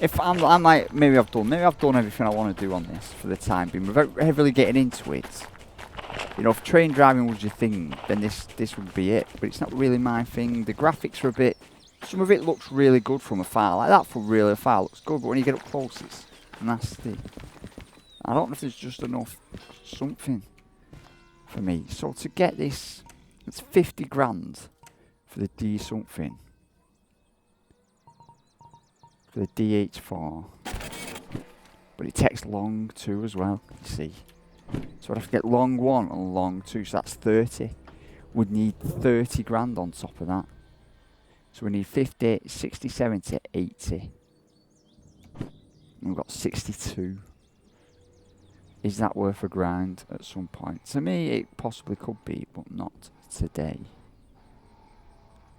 B: If I might, maybe I've done everything I want to do on this for the time being without heavily getting into it. You know, if train driving was your thing, then this would be it. But it's not really my thing. The graphics are a bit, some of it looks really good from afar. Like that from really afar looks good, but when you get up close, it's nasty. I don't know if there's just enough something for me. So to get this, it's 50 grand for the D something. For the DH4. But it takes long too as well, you see. So I'd have to get long 1 and long 2, so that's 30. We'd need 30 grand on top of that. So we need 50, 60, 70, 80. And we've got 62. Is that worth a grind at some point? To me, it possibly could be, but not today.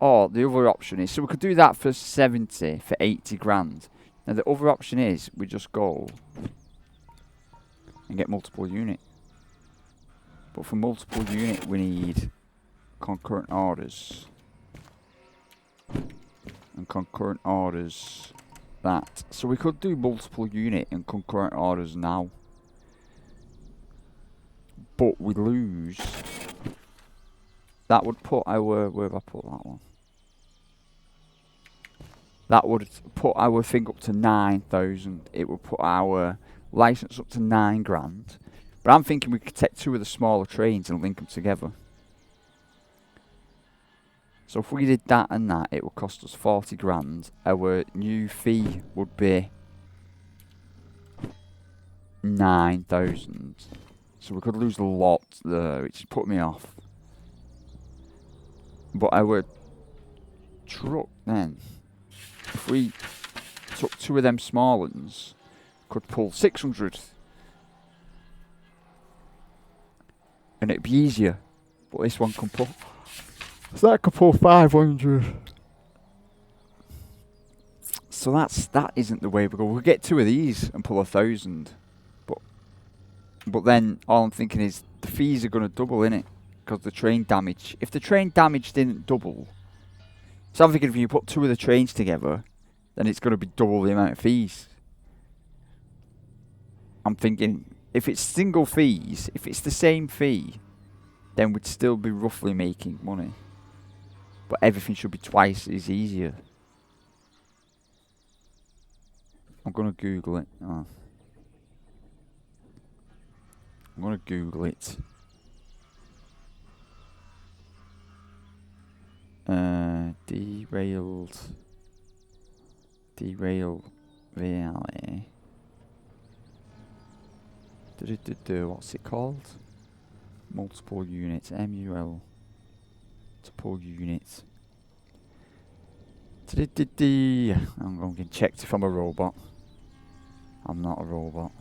B: Or the other option is, so we could do that for 70, for 80 grand. Now the other option is, we just go and get multiple unit. But for multiple unit, we need concurrent orders. And concurrent orders that. So we could do multiple unit and concurrent orders now. But we lose. That would put our, where have I put that one? That would put our thing up to 9,000. It would put our license up to 9 grand. But I'm thinking we could take 2 of the smaller trains and link them together. So if we did that and that, it would cost us 40 grand. Our new fee would be 9,000. So we could lose a lot there, which put me off. But our truck then, if we took 2 of them small ones, could pull 600. And it'd be easier. But this one can pull, so that could pull 500. So that isn't the way we go. We'll get 2 of these and pull 1,000. But then all I'm thinking is the fees are going to double, innit? Because the train damage. If the train damage didn't double, so I'm thinking if you put 2 of the trains together, then it's going to be double the amount of fees. I'm thinking if it's single fees, if it's the same fee, then we'd still be roughly making money. But everything should be twice as easier. I'm going to Google it. Oh. I'm going to Google it. Derail Valley. What's it called? Multiple units. MUL. Multiple units. I'm going to get checked if I'm a robot. I'm not a robot.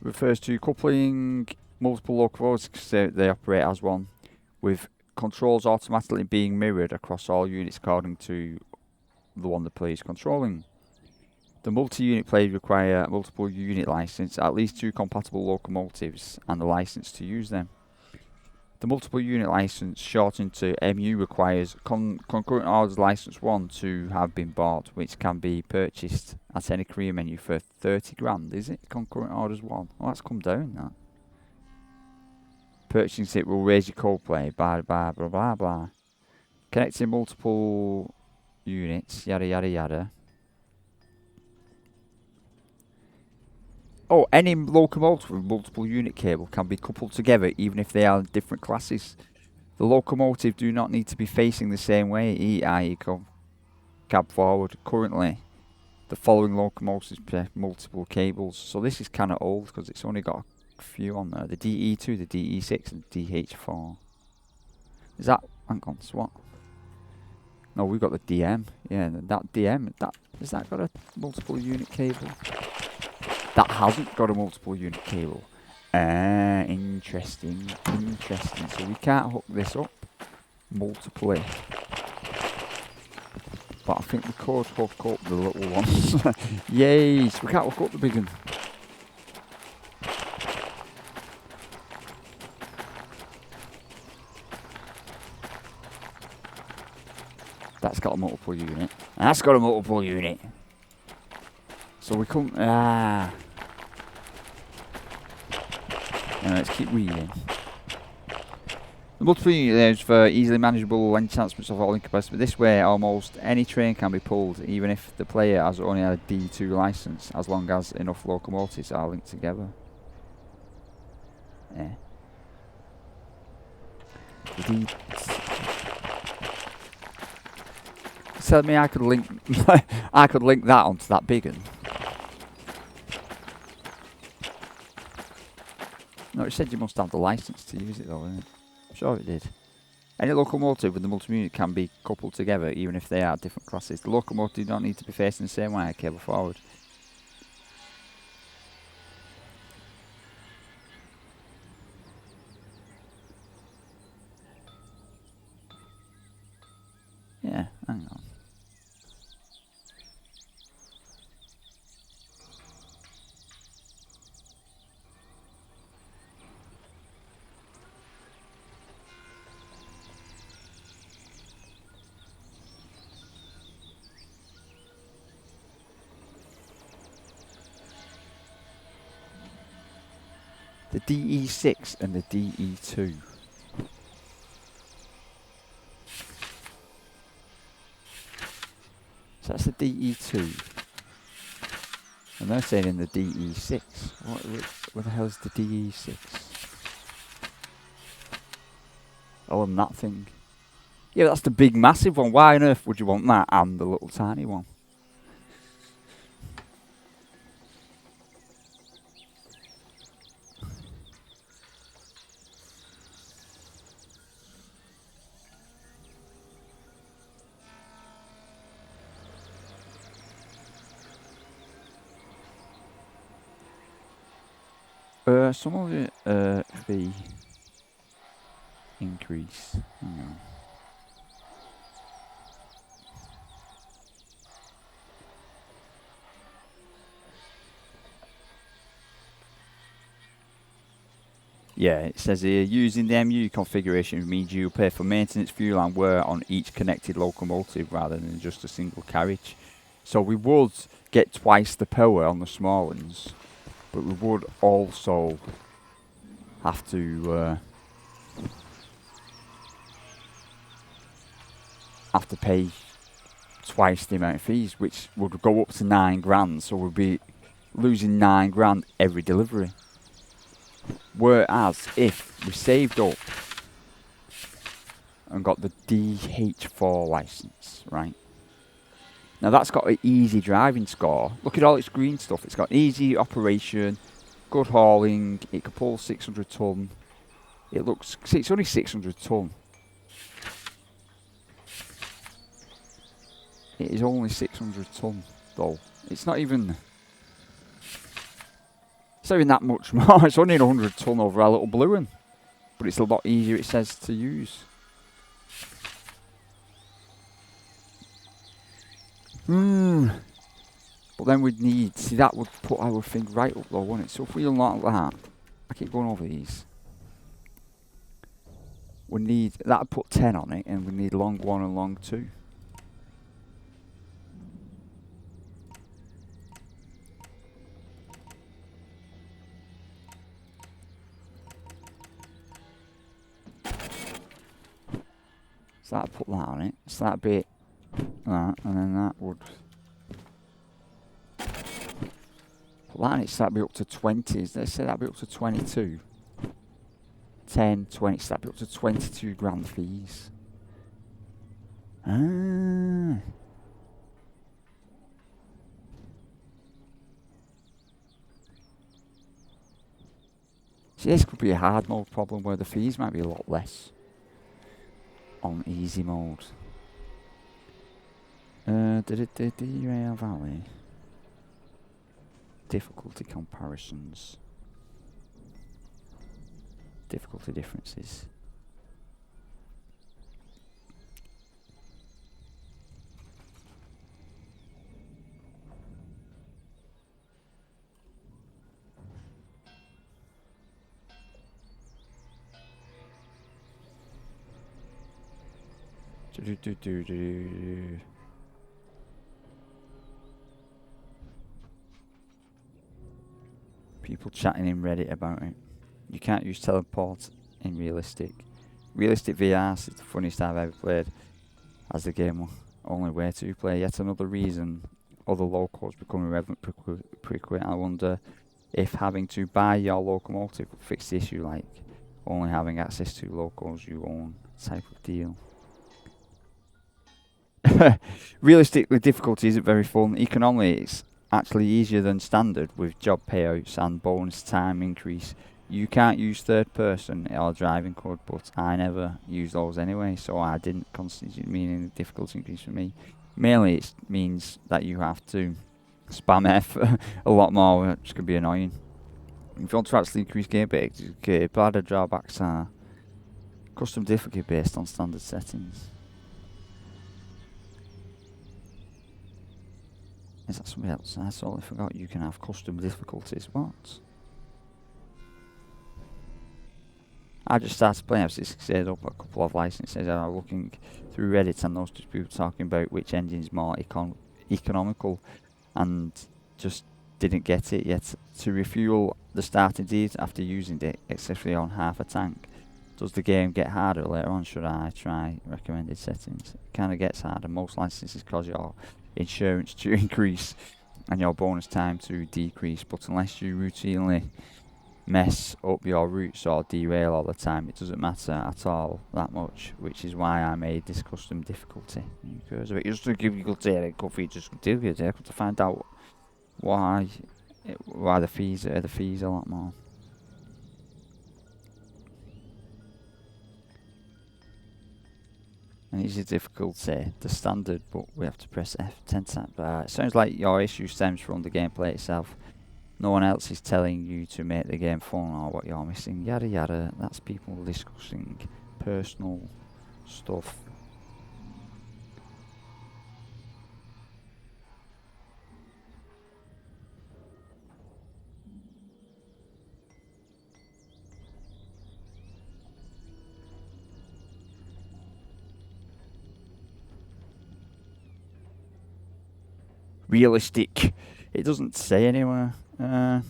B: Refers to coupling multiple locomotives because they operate as one, with controls automatically being mirrored across all units according to the one the player is controlling. The multi-unit players require a multiple unit license, at least 2 compatible locomotives, and the license to use them. The multiple unit license, shortened to MU, requires concurrent orders license 1 to have been bought, which can be purchased at any career menu for 30 grand. Is it concurrent orders 1? Oh, that's come down, that. Purchasing it will raise your co-play, blah blah blah blah blah. Connecting multiple units, yada yada yada. Oh, any locomotive with multiple unit cable can be coupled together even if they are in different classes. The locomotive do not need to be facing the same way, i.e. cab forward. Currently, the following locomotives pair multiple cables. So this is kind of old because it's only got few on there. The DE2, the DE6, and the DH4. Is that... Hang on, so what? No, we've got the DM. Yeah, that DM, has that got a multiple unit cable? That hasn't got a multiple unit cable. Interesting. So we can't hook this up multiply. But I think we could hook up the little ones. Yay! So we can't hook up the big one. That's got a multiple unit. That's got a multiple unit. So we come... Now let's keep reading. The multiple unit allows for easily manageable enhancements of all incapacity. This way, almost any train can be pulled, even if the player has only had a D2 license, as long as enough locomotives are linked together. Yeah. Tell me I could link I could link that onto that big one. No, it said you must have the license to use it though, didn't it? I'm sure it did. Any locomotive with the multi-unit can be coupled together even if they are different classes. The locomotive don't need to be facing the same wire cable forward. Yeah, hang on. The DE6 and the DE2. So that's the DE2. And they're saying in the DE6. What the hell is the DE6? Oh, and that thing. Yeah, that's the big massive one. Why on earth would you want that and the little tiny one? Some of it, fee increase. Hang on. Yeah, it says here, using the MU configuration means you pay for maintenance, fuel and wear on each connected locomotive rather than just a single carriage. So we would get twice the power on the small ones, but we would also have to pay twice the amount of fees, which would go up to 9 grand. So we'd be losing 9 grand every delivery. Whereas if we saved up and got the DH4 license, right? Now that's got an easy driving score. Look at all its green stuff. It's got easy operation, good hauling. It can pull 600 ton. It's only 600 ton. It is only 600 ton though. It's not even that much more. It's only 100 ton over our little blue one. But it's a lot easier, it says, to use. But then we'd need, see, that would put our thing right up though, wouldn't it? So if we unlock that, I keep going over these. We need, that would put 10 on it, and we need long 1 and long 2. So that'd put that on it. So that'd be that, and then that would put that on it. So that'd be up to 20. Let's say that'd be up to 22. 10, 20. So that'd be up to 22 grand fees. Ah. See, this could be a hard mode problem where the fees might be a lot less on easy mode. Derail Valley. Difficulty comparisons. Difficulty differences. People chatting in Reddit about it. You can't use teleport in realistic. Realistic VRs is the funniest I've ever played, as the game only way to play. Yet another reason other locals become irrelevant pretty quick. I wonder if having to buy your locomotive will fix the issue, like only having access to locals you own type of deal. Realistically, difficulty isn't very fun. Economically, it's actually easier than standard with job payouts and bonus time increase. You can't use third person or driving code, but I never use those anyway, so I didn't constitute meaning the difficulty increase for me. Mainly it means that you have to spam F a lot more, which can be annoying. If you want to actually increase gameplay, bad drawbacks are custom difficulty based on standard settings. Is that something else? I totally forgot you can have custom difficulties. What? I just started playing F66 up a couple of licenses and I was looking through Reddit and noticed people talking about which engine is more economical and just didn't get it yet. To refuel the starting deed after using it, especially on half a tank, does the game get harder later on? Should I try recommended settings? It kind of gets harder. Most licenses cause your insurance to increase and your bonus time to decrease, but unless you routinely mess up your routes or derail all the time, it doesn't matter at all that much, which is why I made this custom difficulty. Because it used to give you good just to find out why the fees are a lot more. And easy difficulty, the standard, but we have to press F 10 times. It sounds like your issue stems from the gameplay itself. No one else is telling you to make the game fun or what you're missing. Yada yada. That's people discussing personal stuff. Realistic. It doesn't say anywhere. Oh,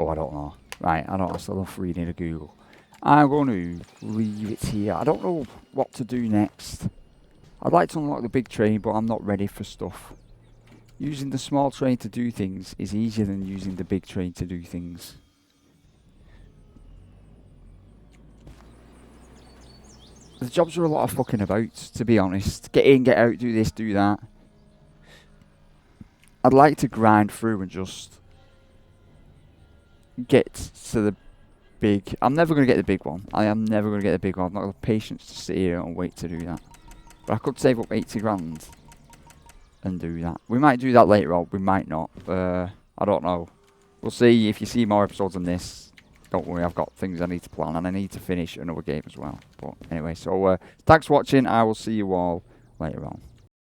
B: I don't know. Right, I don't still love reading a Google. I'm going to leave it here. I don't know what to do next. I'd like to unlock the big train, but I'm not ready for stuff. Using the small train to do things is easier than using the big train to do things. The jobs are a lot of fucking about, to be honest. Get in, get out, do this, do that. I'd like to grind through and just get to the big... I'm never going to get the big one. I am never going to get the big one. I've not got the patience to sit here and wait to do that. But I could save up 80 grand and do that. We might do that later on. We might not. I don't know. We'll see. If you see more episodes on this, don't worry. I've got things I need to plan and I need to finish another game as well. But anyway, so thanks for watching. I will see you all later on.